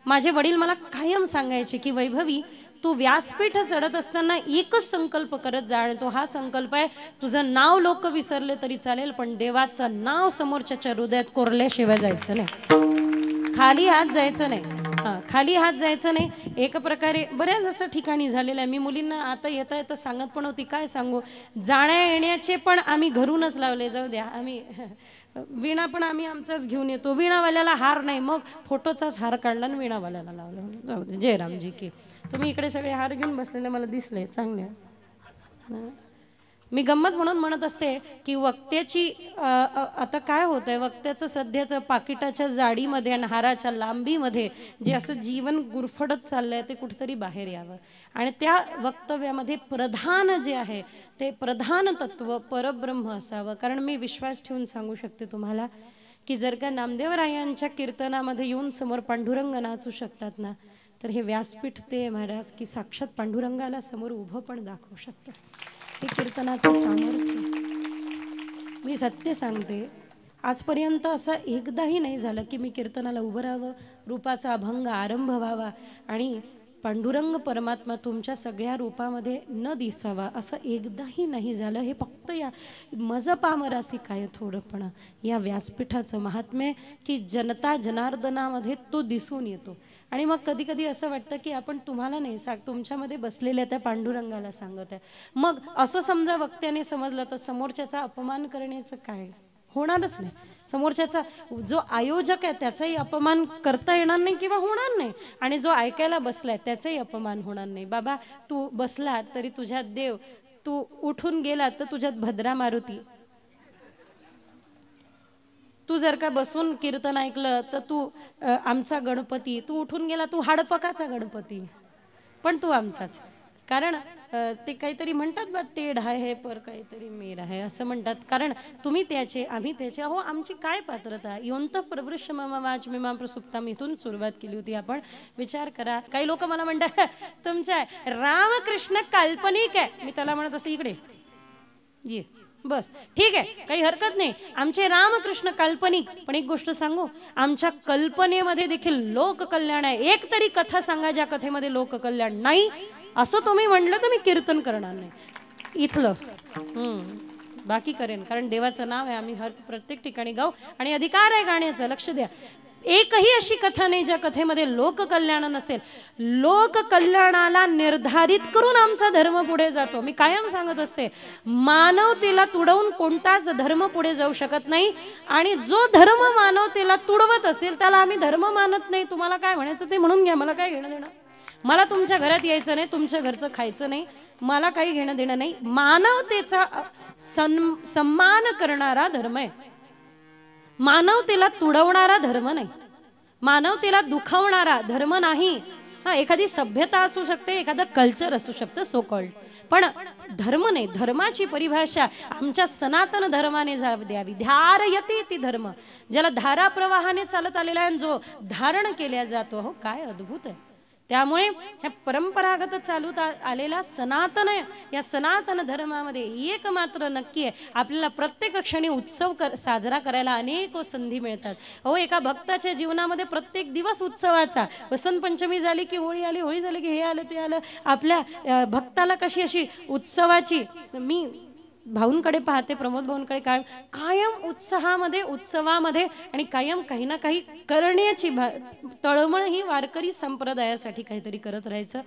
माझे वडील मला कायम सांगायचे की वैभवी तू व्यासपीठ चढत असताना एकच संकल्प करत जा आणि तो हा संकल्प आहे, तुझं नाव लोक विसरले तरी चालेल पण देवाचं नाव समोरच्याच्या हृदयात कोरल्याशिवाय जायचं नाही, खाली हात जायचं नाही. हां, खाली हात जायचं नाही. एक प्रकारे बऱ्याच असं ठिकाणी झालेलं आहे. मी मुलींना आता येता येता सांगत पण होती, काय सांगू, जाण्या येण्याचे पण आम्ही घरूनच लावले, जाऊ द्या आम्ही वीणा पण आम्ही आमचाच घेऊन येतो, वीणावाल्याला हार नाही, मग फोटोचाच हार काढला आणि वीणावाल्याला लावला. जाऊ दे, जयरामजी की तुम्ही इकडे सगळे हार घेऊन बसलेले मला दिसले चांगले. मी गंमत म्हणून म्हणत असते की वक्त्याची आता काय होत आहे, वक्त्याचं सध्याचं पाकिटाच्या जाडीमध्ये आणि हाराच्या लांबीमध्ये जे असं जीवन गुरफटत चाललं आहे ते कुठेतरी बाहेर यावं आणि त्या वक्तव्यामध्ये प्रधान जे आहे ते प्रधान तत्व परब्रह्म असावं. कारण मी विश्वास ठेवून सांगू शकते तुम्हाला की जर का नामदेवरायांच्या कीर्तनामध्ये येऊन समोर पांडुरंग नाचू शकतात ना, तर हे व्यासपीठ ते महाराज की साक्षात पांडुरंगाला समोर उभं पण दाखवू शकतात. हे कीर्तनाचं सामर्थ्य. मी सत्य सांगते, आजपर्यंत असं एकदाही नाही झालं की मी कीर्तनाला उभं राहावं, रूपाचा अभंग आरंभ व्हावा आणि पांडुरंग परमात्मा तुमच्या सगळ्या रूपामध्ये न दिसावा, असं एकदाही नाही झालं. हे फक्त या मज पामरासी काय थोडंपणा या व्यासपीठाचं महात्म्य की जनता जनार्दनामध्ये तो दिसून येतो. आणि मग कधी कधी असं वाटतं की आपण तुम्हाला नाही तुमच्यामध्ये बसलेल्या त्या पांडुरंगाला सांगत आहे. मग असं समजा वक्त्याने समजलं तर समोरच्याचा अपमान करण्याचं काय, होणारच नाही. समोरच्याचा जो आयोजक आहे त्याचाही अपमान करता येणार नाही किंवा होणार नाही आणि जो ऐकायला बसलाय त्याचाही अपमान होणार नाही. बाबा तू बसला तरी तुझ्यात देव, तू उठून गेला तर तुझ्यात भद्रा मारुती, तू जर का बसून कीर्तन ऐकलं तर तू आमचा गणपती, तू उठून गेला तू हाडपकाचा गणपती, पण तू आमचाच. कारण ते काहीतरी म्हणतात बा, टेढ आहे पर काहीतरी मेर आहे असं म्हणतात. कारण तुम्ही त्याचे आम्ही त्याचे, हो आमची काय पात्रता. योंत प्रवृष मम वाच मिमां प्रसुप्ताम, इथून सुरुवात केली होती आपण. विचार करा, काही लोक मला म्हणतात तुमच्या रामकृष्ण काल्पनिक आहे, मी त्याला म्हणत असं इकडे ये बस, ठीक आहे काही हरकत नाही, आमचे रामकृष्ण काल्पनिक, पण एक गोष्ट सांगू, आमच्या कल्पनेमध्ये देखील लोककल्याण आहे. एक तरी कथा सांगा ज्या कथेमध्ये लोककल्याण नाही. असं तुम्ही म्हणलं तर मी कीर्तन करणार नाही इथलं, बाकी करेन, कारण देवाचं नाव आहे, आम्ही प्रत्येक ठिकाणी गाऊ आणि अधिकार आहे गाण्याचं. लक्ष द्या, एकही अशी कथा नाही ज्या कथेमध्ये लोककल्याण नसेल. लोककल्याणाला निर्धारित करून आमचा धर्म पुढे जातो. मी कायम सांगत असते, मानवतेला तुडवून कोणताच धर्म पुढे जाऊ शकत नाही आणि जो धर्म मानवतेला तुडवत असेल त्याला आम्ही धर्म मानत नाही. तुम्हाला काय म्हणायचं ते म्हणून घ्या, मला काय घेणं देणं. मला तुमच्या घरात यायचं नाही, तुमच्या घरचं खायचं नाही, मला काही घेणं देणं नाही. मानवतेचा सन्मान करणारा धर्म आहे, मानवतेला तुडवणारा धर्म नाही, मानवतेला दुखावणारा धर्म नाही. हा, एखादी सभ्यता असू शकते, एखादं कल्चर असू शकतं सो कॉल्ड, पण धर्म नाही. धर्माची परिभाषा आमच्या सनातन धर्माने द्यावी. धारयती ती धर्म, ज्याला धारा प्रवाहाने चालत आलेला आहे, जो धारण केला जातो. हो काय अद्भुत आहे. त्यामुळे ह्या परंपरागत चालूत आलेला सनातन या सनातन धर्मामध्ये एक मात्र नक्की आहे, आपल्याला प्रत्येक क्षणी उत्सव साजरा करायला अनेक संधी मिळतात. हो, एका भक्ताच्या जीवनामध्ये प्रत्येक दिवस उत्सवाचा. वसंत पंचमी झाली की होळी आली, होळी झाली की हे आलं ते आलं. आपल्या भक्ताला कशी अशी उत्सवाची, मी भाऊंकडे पाहते, प्रमोद भाऊंकडे, कायम उत्सवामध्ये आणि कायम काही ना काही करण्याची तळमळ ही वारकरी संप्रदायासाठी काहीतरी करत राहायचं.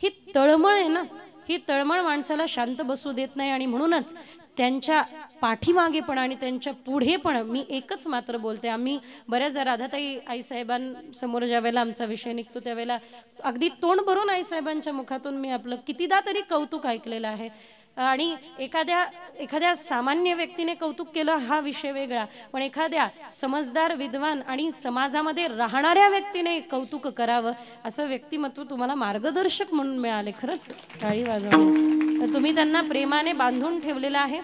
ही तळमळ आहे ना, ही तळमळ माणसाला शांत बसू देत नाही. आणि म्हणूनच त्यांच्या पाठीमागे पण आणि त्यांच्या पुढे पण मी एकच मात्र बोलते. आम्ही बऱ्याच राधाताई आईसाहेबांसमोर ज्या वेळेला आमचा विषय निघतो त्यावेळेला अगदी तोंड भरून आईसाहेबांच्या मुखातून मी आपलं कितीदा तरी कौतुक ऐकलेलं आहे. आणि एखाद्या सामान्य व्यक्तीने कौतुक केलं हा विषय वेगळा, पण एखाद्या समजदार विद्वान आणि समाजामध्ये राहणाऱ्या व्यक्तीने कौतुक करावं असं व्यक्तिमत्व तुम्हाला मार्गदर्शक म्हणून मिळाले. खरंच टाळी वाजवणे. तर तुम्ही त्यांना प्रेमाने बांधून ठेवलेला आहे.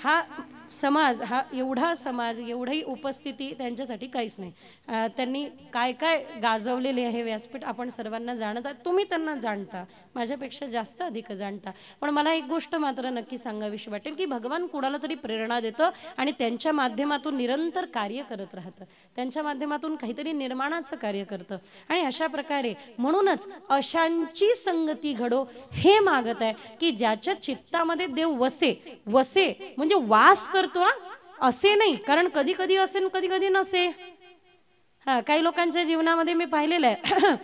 हा समाज, हा एवढा समाज, एवढी उपस्थिती त्यांच्यासाठी काहीच नाही. त्यांनी काय काय गाजवलेले आहे व्यासपीठ आपण सर्वांना जाणता, तुम्ही त्यांना जाणता, माझ्यापेक्षा जास्त अधिक जाणता. पण मला एक गोष्ट मात्र नक्की सांगावीशी वाटेल की भगवान कुणाला तरी प्रेरणा देतं आणि त्यांच्या माध्यमातून निरंतर कार्य करत राहतं, त्यांच्या माध्यमातून काहीतरी निर्माणाचं कार्य करतं. आणि अशा प्रकारे म्हणूनच अशांची संगती घडो हे मागत आहे की ज्याच्या चित्तामध्ये देव वसे म्हणजे वास करतो, असे नाही. कारण कधी कधी असे कधी कधी नसे. काही लोकांच्या जीवनामध्ये मी पाहिलेलं आहे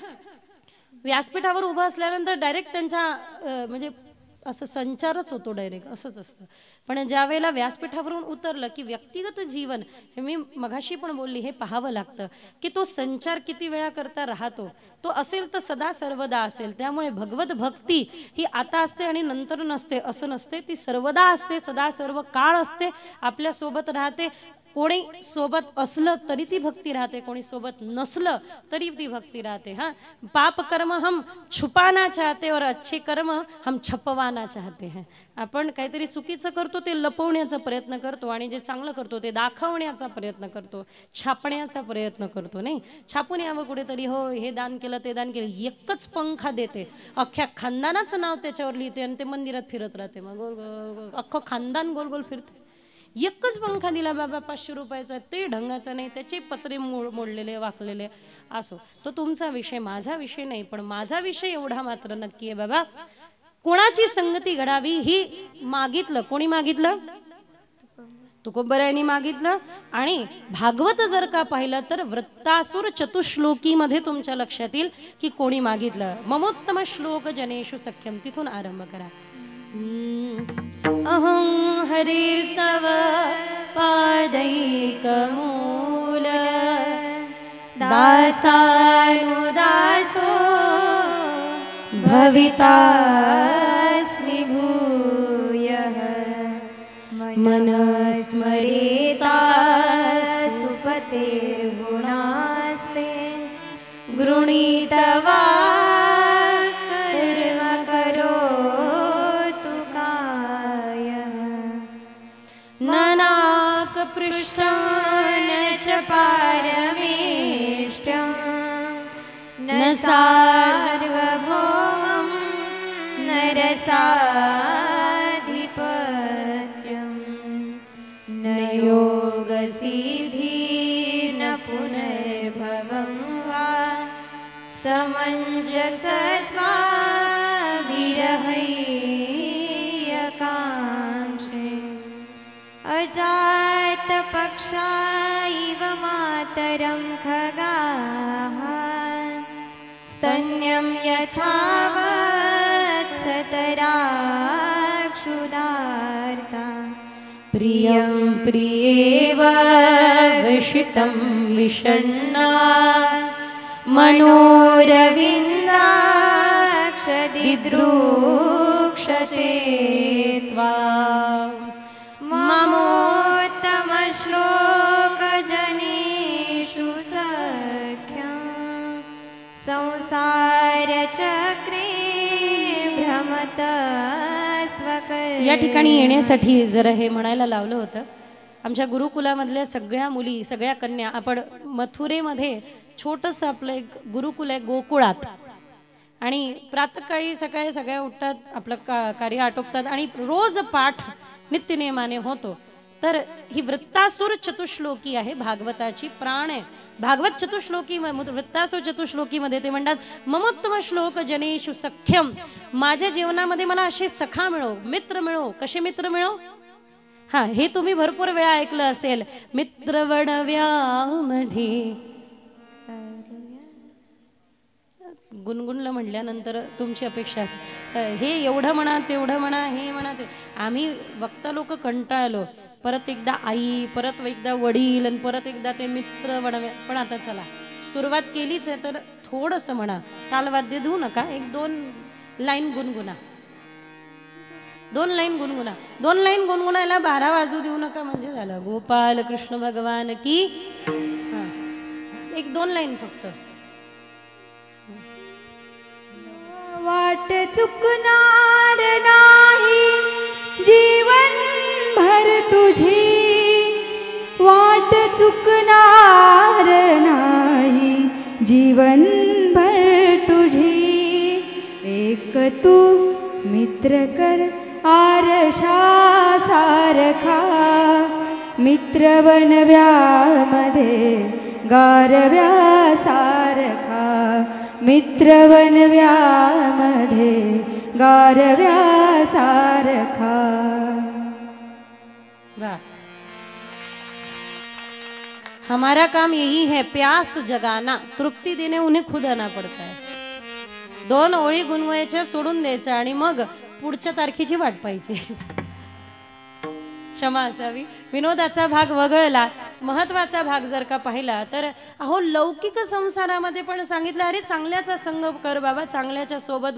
व्यासपीठावर उभं असल्यानंतर डायरेक्ट त्यांच्या म्हणजे असं संचारच होतो, डायरेक्ट असंच असतं. पण ज्या वेळेला व्यासपीठावरून उतरलं की व्यक्तिगत जीवन, हे मी मगाशी पण बोलली, हे पाहावं लागतं की तो संचार किती वेळा करता राहतो. तो असेल तर सदा सर्वदा असेल. त्यामुळे भगवत भक्ती ही आता असते आणि नंतर नसते असं नसते, ती सर्वदा असते, सदा सर्व काळ असते, आपल्यासोबत राहते. कोणी सोबत असलं तरी ती भक्ती राहते, कोणी सोबत नसलं तरी ती भक्ती राहते. हां, पाप कर्म हम छुपाना चाहते और अच्छे कर्म हम छपवाना चाहते हैं. आपण काहीतरी चुकीचं करतो ते लपवण्याचा प्रयत्न करतो आणि जे चांगलं करतो ते दाखवण्याचा प्रयत्न करतो, छापण्याचा प्रयत्न करतो. नाही, छापून यावं कुठेतरी, हो हे दान केलं ते दान केलं. एकच पंखा देते, अख्ख्या खानदानाचं नाव त्याच्यावर लिहिते आणि ते मंदिरात फिरत राहते. मग गोल अख्खं खानदान गोल गोल फिरते. एकच पंखा दिला बाबा 500 रुपयाचा, ते ढंगाचा नाही, त्याचे पत्रे मोडलेले वाकलेले. असो, तो तुमचा विषय, माझा विषय नाही. पण माझा विषय एवढा मात्र नक्की आहे बाबा, कोणाची संगती घडावी ही मागितलं. कोणी मागितलं? तुकोबरायांनी मागितलं. आणि भागवत जर का पाहिलं तर वृत्तासुर चतुश्लोकी मध्ये तुमच्या लक्षात येईल की कोणी मागितलं. ममोत्तम श्लोक जनेषु सख्यम, तिथून आरंभ करा. अहं हरिर्तव पादैकमूल दासानुदासो भवितास्मि भूयः मनस्मरेता सुपतेर्गुणास्ते गृणीतवा पृष्ठान च पारमेष्टं न सार्वभौमं न रसाधिपत्यं न योगसिद्धिर्न पुनर्भवं वा समञ्जसत्वा विरहैयकाङ्क्षे अजात पक्षा इव मातरं खगाः स्तन्यं यथावत्सतराक्षुदार्ता प्रियं प्रियेव विषितं विषण्णा मनोरविन्दाक्षदिद्रूक्षते त्वाम् ममोत्तम श्लोक जनेषु सख्यं संसार चक्रे भ्रमत स्वकर्म. या ठिकाणी येण्यासाठी जर हे म्हणायला लावलं होतं, आमच्या गुरुकुलामधल्या सगळ्या मुली, सगळ्या कन्या, आपण मथुरेमध्ये छोटंसं आपलं एक गुरुकुल आहे गोकुळात. आणि प्रातःकाळी सकाळी सगळ्या उठतात, आपलं कार्य आटोपतात आणि रोज पाठ नित्यनेमाने होतो. तर ही वृत्तासुर चतुश्लोकी आहे, भागवताची प्राण आहे. भागवत चतुश्लोकी वृत्तासुर चतुश्लोकीमध्ये ते म्हणतात ममोत्तम श्लोक जनेषु सख्यम, माझ्या जीवनामध्ये मला असे सखा मिळो, मित्र मिळो. कसे मित्र मिळो? हा, हे तुम्ही भरपूर वेळा ऐकलं असेल. मित्र वडव्यामध्ये गुणगुणलं म्हटल्यानंतर तुमची अपेक्षा असते हे एवढं म्हणा, तेवढं म्हणा, हे म्हणा ते. आम्ही वक्ता लोक कंटाळलो. परत एकदा आई, परत एकदा वडील आणि परत एकदा ते मित्र वडव्या. पण आता चला सुरुवात केलीच आहे तर थोडंसं म्हणा. तालवाद्य देऊ नका, 1-2 लाईन गुणगुणा. 2 लाईन गुणगुणा. 2 लाईन गुणगुणायला 12 वाजू देऊ नका म्हणजे झालं. गोपाल कृष्ण भगवान की. हा, 1-2 लाईन फक्त. वाट चुकणार नाही जीवन भर तुझी, वाट चुकणार नाही जीवन भर तुझी. एक तू मित्र कर आरशा सारखा, मित्र बनव्यामध्ये गारव्या सारखा, मित्र बनव्यामध्ये गारव्या सारखा. वाह, हमारा काम यही है, प्यास जगाना, तृप्ती देणे उन्हें खुद आना पड़ता है. 2 ओळी गुणगुणायच्या सोडून द्यायचं आणि मग पुढच्या तारखेची वाट पाहिजे. क्षमा असावी. विनोदाचा भाग वगळला, महत्वाचा भाग जर का पाहिला तर अहो लौकिक संसारामध्ये पण सांगितलं, अरे चांगल्याचा संग कर बाबा, चांगल्याच्या सोबत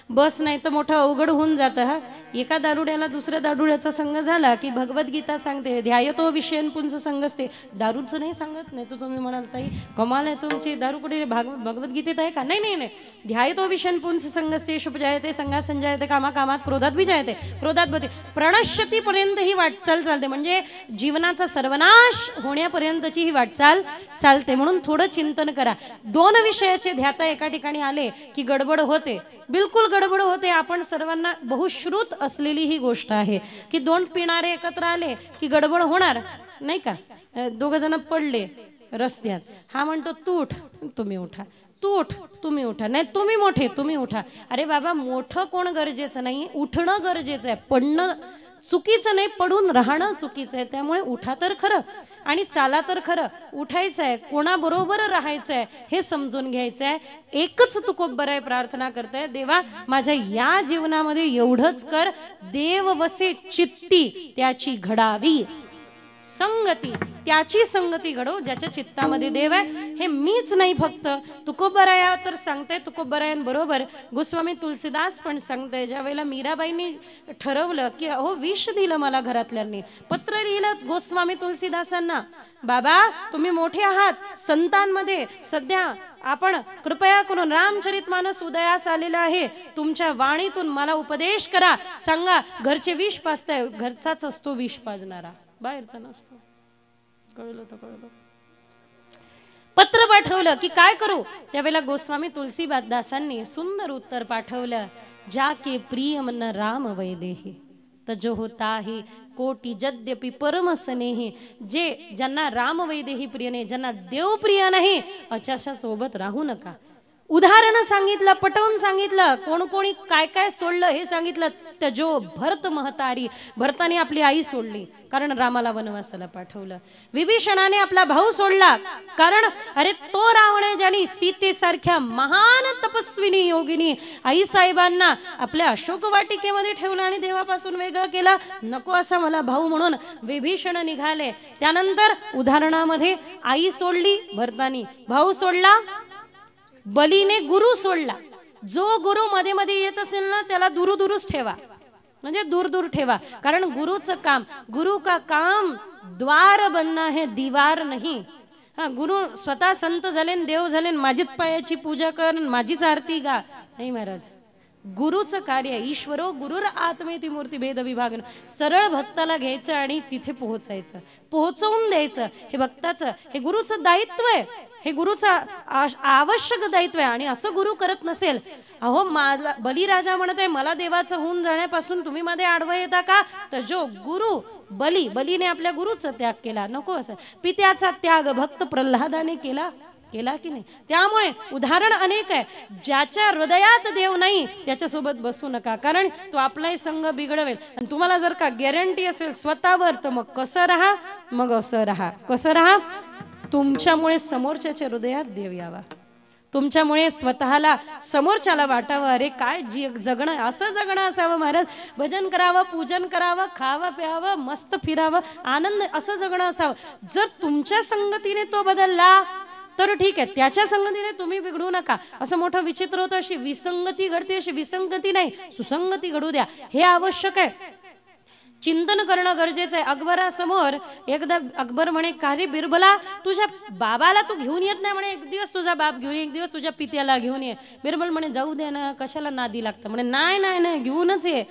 बस, नाही तर मोठं अवघड होऊन जातं. हा, एका दारुड्याला दुसऱ्या दारुड्याचा संग झाला की भगवद्गीता सांगते ध्यायतो विषयन पुंस संगस्ते. दारूचं नाही सांगत. नाही तर तुम्ही म्हणाल ताई कमाल आहे तुमची, दारू कुठे भगवद्गीतेत आहे का? नाही नाही नाही, ध्यायतो विषयन पुंस संगस्ते शुभ जायते संगा संजायते कामा कामात क्रोधात विजयते क्रोधात बते प्रणश्यती पर्यंत ही वाटचाल चालते. म्हणजे जीवनाचा सर्वनाश होण्यापर्यंतची ही वाटचाल चालते. म्हणून थोडं चिंतन करा. 2 विषयाचे ध्याता एका ठिकाणी आले की गडबड होते, बिलकुल गडबड होते. आपण सर्वांना बहुश्रुत असलेली ही गोष्ट आहे की 2 पिणारे एकत्र आले की गडबड होणार नाही का? 2 जण पडले रस्त्यात, हा म्हणतो तू उठ, तुम्ही उठा, तू उठ, तुम्ही उठा, नाही तुम्ही मोठे, तुम्ही उठा. अरे बाबा, मोठं कोण गरजेचं नाही, उठणं गरजेचं आहे. पडणं चुकीचं नाही, पडून राहणं चुकीचं आहे. त्यामुळे उठा तर खरं आणि चाला तर खरं. उठायचं आहे, कोणाबरोबर राहायचं आहे हे समजून घ्यायचं आहे. एकच तुकोबराय प्रार्थना करताय, देवा माझ्या या जीवनामध्ये एवढंच कर, देव वसे चित्ती त्याची घडावी संगती, त्याची संगती घडो ज्याच्या चित्तामध्ये देव आहे. हे मीच नाही फक्त तुकोबराया तर सांगताय, तुकोबरायांबरोबर गोस्वामी तुलसीदास पण सांगताय. ज्या वेळेला मीराबाईंनी ठरवलं की अहो विष दिलं मला घरातल्यांनी, पत्र लिहिलं गोस्वामी तुलसीदासांना, बाबा तुम्ही मोठे आहात संतांमध्ये, सध्या आपण कृपया करून रामचरितमानस उदयास आलेला आहे, तुमच्या वाणीतून मला उपदेश करा, सांगा घरचे विष पाजताय, घरचाच असतो विष पाजणारा, बाहेरचा नसतो. कळलं तर कळलं. पत्र पाठवलं की काय करू? त्यावेळेला गोस्वामी तुलसीदासांनी सुंदर उत्तर पाठवलं, जाके प्रिय मन राम वैदेही तजो होताही कोटी यद्यपि परम स्नेही. जे ज्यांना राम वैदेही प्रिय नाही, ज्यांना देव प्रिय नाही, अशाशा सोबत राहू नका. उदाहरण सांगितलं, पटवून सांगितलं, कोण कोणी काय काय सोडलं हे सांगितलं. तजो भरत महतारी, भरताने आपली आई सोडली कारण रामाला वनवासाला पाठवलं. विभीषणाने आपला भाऊ सोडला कारण अरे तो रावण आहे ज्याने सीतेसारख्या महान तपस्विनी योगिनी आई साहेबांना आपल्या अशोक वाटिकेमध्ये ठेवलं आणि देवापासून वेगळं केलं. नको असा मला भाऊ म्हणून विभीषण निघाले. त्यानंतर उदाहरणामध्ये आई सोडली भरतानी, भाऊ सोडला, बलीने गुरु सोडला. जो गुरु मध्ये मध्ये येत असेल ना त्याला दूर दूरच ठेवा, म्हणजे दूर दूर ठेवा. कारण गुरुचं काम, गुरु का काम द्वार बनना है, दीवार नहीं. हा, गुरु स्वतः संत झाले, देव झाले, माझीच पायाची पूजा कर, माझीच आरती गा, नाही महाराज. गुरुचं कार्य ईश्वरो गुरुर आत्मेती मूर्ती भेद विभागन. सरळ भक्ताला घ्यायचं आणि तिथे पोहोचायचं, पोहोचवून द्यायचं. हे भक्ताचं, हे गुरुचं दायित्व आहे, हे गुरुचं आवश्यक दायित्व आहे. आणि असं गुरु करत नसेल, अहो मला बलिराजा म्हणत आहे मला देवाचं होऊन जाण्यापासून तुम्ही मध्ये आडवं येता का? तर जो गुरु बलीने आपल्या गुरुचा त्याग केला, नको असं. पित्याचा त्याग भक्त प्रल्हादाने केला की नाही? त्यामुळे उदाहरण अनेक आहे. ज्याच्या हृदयात देव नाही त्याच्यासोबत बसू नका, कारण तो आपलाही संग बिघडवेल. आणि तुम्हाला जर का गॅरंटी असेल स्वतःवर, तर मग कसं राहा, मग असं राहा. कसं राहा? तुमच्यामुळे समोरच्याच्या हृदयात देव यावा, तुमच्यामुळे स्वतःला समोरच्याला वाटावं अरे काय जगणं, असं जगणं असावं महाराज. भजन करावं, पूजन करावं, खावं प्यावं, मस्त फिरावं, आनंद, असं जगणं असावं. जर तुमच्या संगतीने तो बदलला तर ठीक आहे, त्याच्या संगतीने तुम्ही बिघडू नका. असं मोठं विचित्र होतं, अशी विसंगती घडते, अशी विसंगती नाही, सुसंगती घडू द्या, हे आवश्यक आहे. चिंतन करणं गरजेचं आहे. अकबरासमोर एकदा अकबर म्हणे का रे बिरबला, तुझ्या बाबाला तू घेऊन येत नाही म्हणे, एक दिवस तुझा बाप घेऊन ये, एक दिवस तुझ्या पित्याला घेऊन ये. बिरबल म्हणे जाऊ दे ना, कशाला नादी लागतं. म्हणे नाही नाही नाही घेऊनच ये.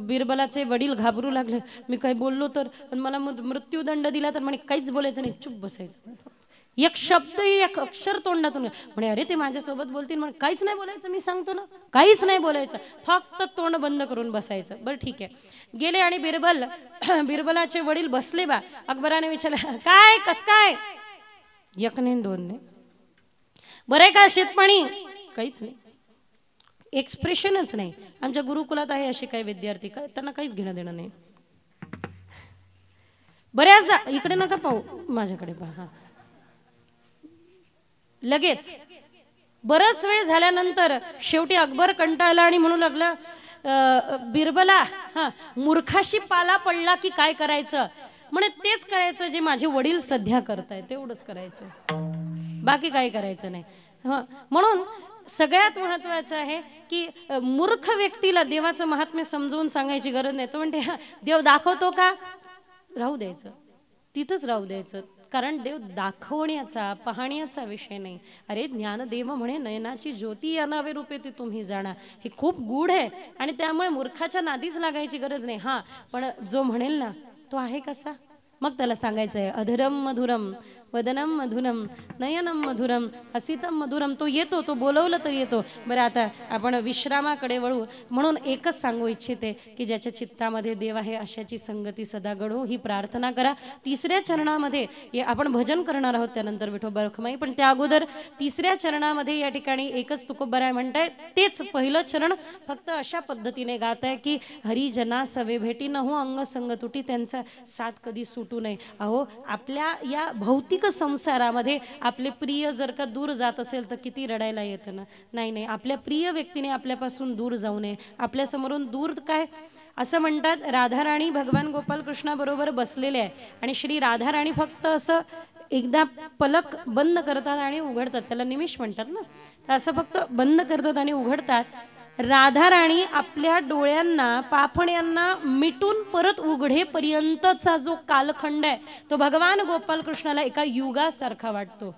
बिरबलाचे वडील घाबरू लागले, मी काही बोललो तर मला मृत्यूदंड दिला तर. म्हणे काहीच बोलायचं नाही, चुप बसायचं, एक शब्द एक अक्षर तोंडातून. म्हणे अरे ते माझ्यासोबत बोलतील. म्हणे काहीच नाही बोलायचं, मी सांगतो ना, काहीच नाही बोलायचं, फक्त तोंड बंद करून बसायचं. बरं ठीक आहे. गेले आणि बिरबलाचे वडील बसले बा. अकबराने विचारलं काय कस काय? एक नाही दोन नाही. बरं आहे का शेतपाणी? काहीच नाही, एक्सप्रेशनच नाही. आमच्या गुरुकुलात आहे असे काही विद्यार्थी, काय त्यांना काहीच घेणं देणं नाही. बऱ्याचदा इकडे नका पाहू, माझ्याकडे पहा. लगेच बराच वेळ झाल्यानंतर शेवटी अकबर कंटाळला आणि म्हणू लागला बिरबला, मूर्खाशी पाला पडला की काय करायचं? म्हणे तेच करायचं जे माझे वडील सध्या करतायत, तेवढंच करायचं, बाकी काही करायचं नाही. म्हणून सगळ्यात महत्वाचं आहे की मूर्ख व्यक्तीला देवाचं महात्म्य समजवून सांगायची गरज नाही. तो म्हणते देव दाखवतो का, राहू द्यायचं, तिथंच राहू द्यायचं, कारण देव दाखवण्याचा पाहण्याचा विषय नाही. अरे ज्ञानदेव म्हणे नयनाची ज्योती या नावे रूपे ते तुम्ही जाणा. हे खूप गूढ आहे आणि त्यामुळे मूर्खाच्या नादीच लागायची गरज नाही. पण जो म्हणेल ना तो आहे कसा, मग त्याला सांगायचं आहे अधरम मधुरम वदनम मधुरम नयनम मधुरम हसितम मधुरम. तो येतो, तो बोलवलं तर येतो. बरं आता आपण विश्रामाकडे वळू. म्हणून एकच सांगू इच्छिते की ज्याच्या चित्तामध्ये देव आहे अशाची संगती सदा घडो, ही प्रार्थना करा. तिसऱ्या चरणामध्ये आपण भजन करणार आहोत, त्यानंतर विठोबा रखुमाई. पण त्या अगोदर तिसऱ्या चरणामध्ये या ठिकाणी एकच तुकोबराय म्हणताय, तेच पहिलं चरण फक्त अशा पद्धतीने गात आहे की हरिजना सवे भेटी न हो अंग संग तुटी, त्यांचा साथ कधी सुटू नये. अहो आपल्या या भौतिक संसारामध्ये आपले प्रिय जर का दूर जात असेल तर किती रडायला येतं ना. नाही, आपल्या प्रिय व्यक्तीने आपल्यापासून दूर जाऊ नये. आपल्या समोरून दूर काय असं म्हणतात, राधाराणी भगवान गोपाल कृष्णाबरोबर बसलेले आहे आणि श्री राधाराणी फक्त असं एकदा पलक बंद करतात आणि उघडतात, त्याला निमिष म्हणतात ना. तर असं फक्त बंद करतात आणि उघडतात. राधाराणी आपल्या डोळ्यांना पापण्यांना मिटून परत उघडेपर्यंतचा जो कालखंड आहे तो भगवान गोपाल कृष्णाला एका युगासारखा वाटतो.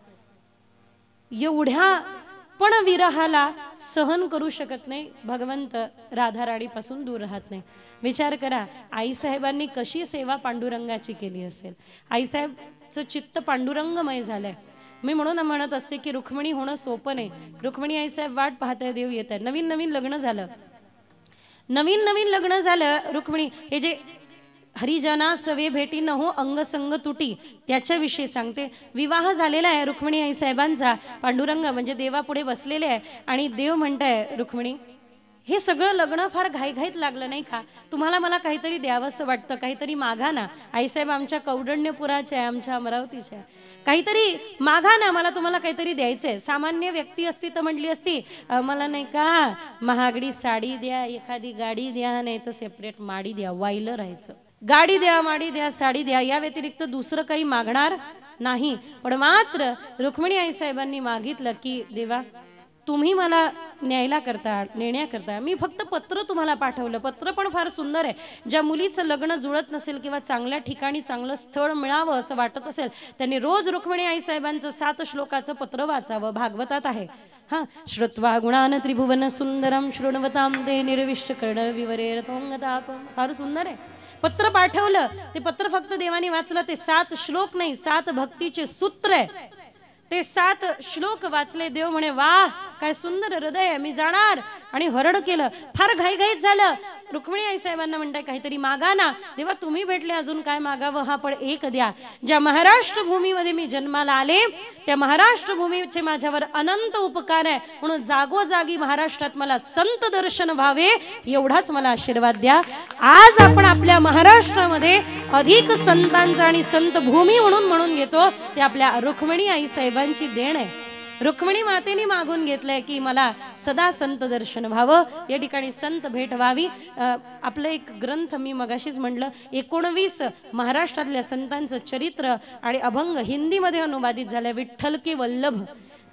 एवढ्या पण विरहाला सहन करू शकत नाही भगवंत, राधाराणीपासून दूर राहत नाही. विचार करा आईसाहेबांनी कशी सेवा पांडुरंगाची केली असेल. आईसाहेबचं चित्त पांडुरंगमय झालंय. मी म्हणून म्हणत असते की रुक्मिणी होणं सोपं नाही. रुक्मिणी आईसाहेब वाट पाहताय, देव येत आहे. नवीन नवीन लग्न झालं रुक्मिणी. हे जे हरिजना सवे भेटी न हो अंग संग तुटी त्याच्याविषयी सांगते. विवाह झालेला आहे रुक्मिणी आईसाहेबांचा. पांडुरंग म्हणजे देवापुढे बसलेले आहे आणि देव म्हणताय रुक्मिणी हे सगळं लग्न फार घाईघाईत लागलं नाही का? तुम्हाला मला काहीतरी द्यावंसं वाटतं, काहीतरी मागा ना. आईसाहेब आमच्या कौंडण्यपुराचे आहे, आमच्या अमरावतीचे आहे, काहीतरी मागा ना, मला तुम्हाला काहीतरी द्यायचंय. सामान्य व्यक्ती असती तर म्हटली असती मला नाही का महागडी साडी द्या, एखादी गाडी द्या, नाही तर सेपरेट माडी द्या, वाईलं राहायचं. गाडी द्या, माडी द्या, साडी द्या, या व्यतिरिक्त दुसरं काही मागणार नाही. पण मात्र रुक्मिणी आईसाहेबांनी मागितलं की देवा तुम्ही मला नेण्याकरता मी फक्त पत्र तुम्हाला पाठवलं. पत्र पण फार सुंदर आहे. ज्या मुलीचं लग्न जुळत नसेल किंवा चांगल्या ठिकाणी चांगलं स्थळ मिळावं असं वाटत असेल त्यांनी रोज रुक्मिणी आई साहेबांचं 7 श्लोकाचं पत्र वाचावं. भागवतात आहे. हां, श्रुत्वा गुणान त्रिभुवन सुंदरम शृण्वतां ते निर्विश्य कर्ण विवरेरतोंगतापम. फार सुंदर आहे. पत्र पाठवलं. ते पत्र फक्त देवाने वाचलं. ते 7 श्लोक नाही, 7 भक्तीचे सूत्र आहे. ते 7 श्लोक वाचले. देव म्हणे वाह काय सुंदर हृदय आहे, मी जाणार. आणि हरड केलं. फार घाईघाईत झालं. रुक्मिणी आई साहेबांना म्हणताय काहीतरी मागा ना. देवा तुम्ही भेटले, अजून काय मागावं, हा पण एक द्या. ज्या महाराष्ट्र भूमीमध्ये मी जन्माला आले त्या महाराष्ट्र भूमीचे माझ्यावर अनंत उपकार आहे, म्हणून जागोजागी महाराष्ट्रात मला संत दर्शन व्हावे एवढाच मला आशीर्वाद द्या. आज आपण आपल्या महाराष्ट्रामध्ये अधिक संतांचा आणि संत भूमी म्हणून घेतो ते आपल्या रुक्मिणी आई साहेबांची देण आहे. रुक्मिणी मातेने मागून घेतलंय की मला सदा संत दर्शन व्हावं, या ठिकाणी संत भेट व्हावी. आपलं एक ग्रंथ मी मगाशीच म्हटलं 19 महाराष्ट्रातल्या संतांचं चरित्र आणि अभंग हिंदीमध्ये अनुवादित झालंय. विठ्ठल के वल्लभ.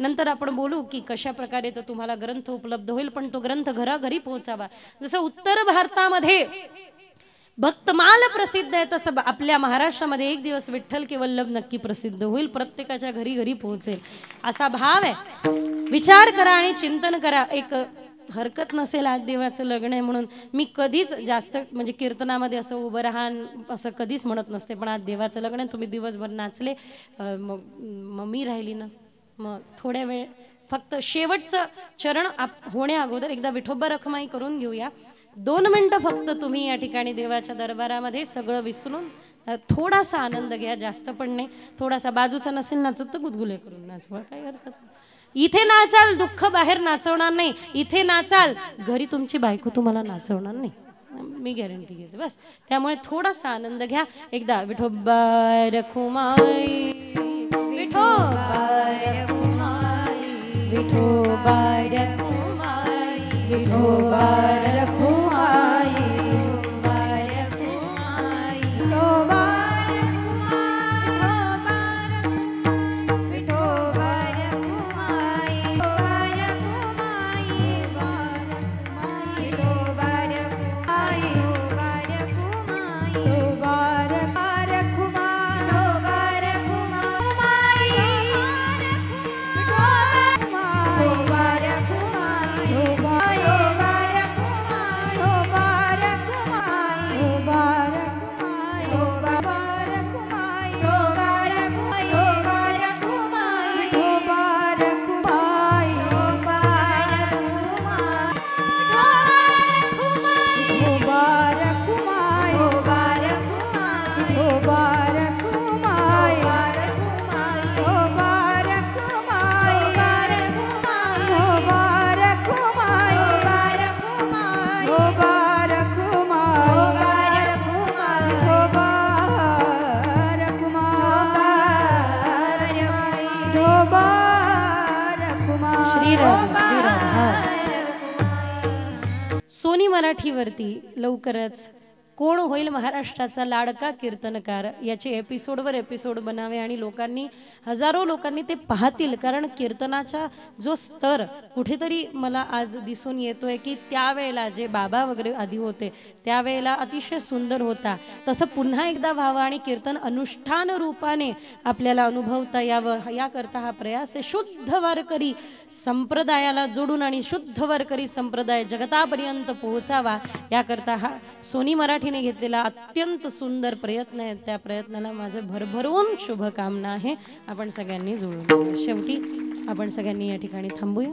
नंतर आपण बोलू की कशा प्रकारे तो तुम्हाला ग्रंथ उपलब्ध होईल, पण तो ग्रंथ घराघरी पोहोचावा. जसं उत्तर भारतामध्ये भक्तमाल प्रसिद्ध आहे तसं आपल्या महाराष्ट्रामध्ये एक दिवस विठ्ठल के वल्लभ नक्की प्रसिद्ध होईल, प्रत्येकाच्या घरी घरी पोहोचेल असा भाव आहे. विचार करा आणि चिंतन करा. एक हरकत नसेल आज देवाचं लग्न आहे म्हणून मी कधीच जास्त म्हणजे कीर्तनामध्ये असं उभं राहान असं कधीच म्हणत नसते, पण आज देवाचं लग्न आहे. तुम्ही दिवसभर नाचले, मग मी राहिली ना, मग थोड्या वेळ फक्त शेवटचं चरण होण्या अगोदर एकदा विठोबा रखमाई करून घेऊया. 2 मिनिटं फक्त तुम्ही या ठिकाणी देवाच्या दरबारामध्ये सगळं विसरून थोडासा आनंद घ्या, जास्त पण नाही. थोडासा बाजूचा नसेल नाचत तर गुदगुले करून नाचवा, काही हरकत नाही. इथे नाचाल, दुःख बाहेर नाचवणार नाही. इथे नाचाल, घरी तुमची बायको तुम्हाला नाचवणार नाही, मी गॅरंटी घेते. बस त्यामुळे थोडासा आनंद घ्या. एकदा विठोबा रखुमाई, विठोबा रखुमाई, विठोबा रखुमाई, विठोबा रखुमाई. सोनी मराठीवरती लवकरच कोण होईल महाराष्ट्राचा लाडका कीर्तनकार याचे एपिसोडवर एपिसोड बनावे आणि लोकांनी, हजारो लोकांनी ते पाहतील. कारण कीर्तनाचा जो स्तर कुठेतरी मला आज दिसून येतोय की त्यावेळेला जे बाबा वगैरे आधी होते त्यावेळेला अतिशय सुंदर होता, तसं पुन्हा एकदा व्हावं आणि कीर्तन अनुष्ठान रूपाने आपल्याला अनुभवता यावं याकरता हा प्रयास आहे. शुद्ध वारकरी संप्रदायाला जोडून आणि शुद्ध वारकरी संप्रदाय जगतापर्यंत पोहोचावा याकरता हा सोनी मराठी घेतलेला अत्यंत सुंदर प्रयत्न आहे. त्या प्रयत्नाला माझं भरभरून शुभकामना आहे. आपण सगळ्यांनी जुळून शेवटी आपण सगळ्यांनी या ठिकाणी थांबूया.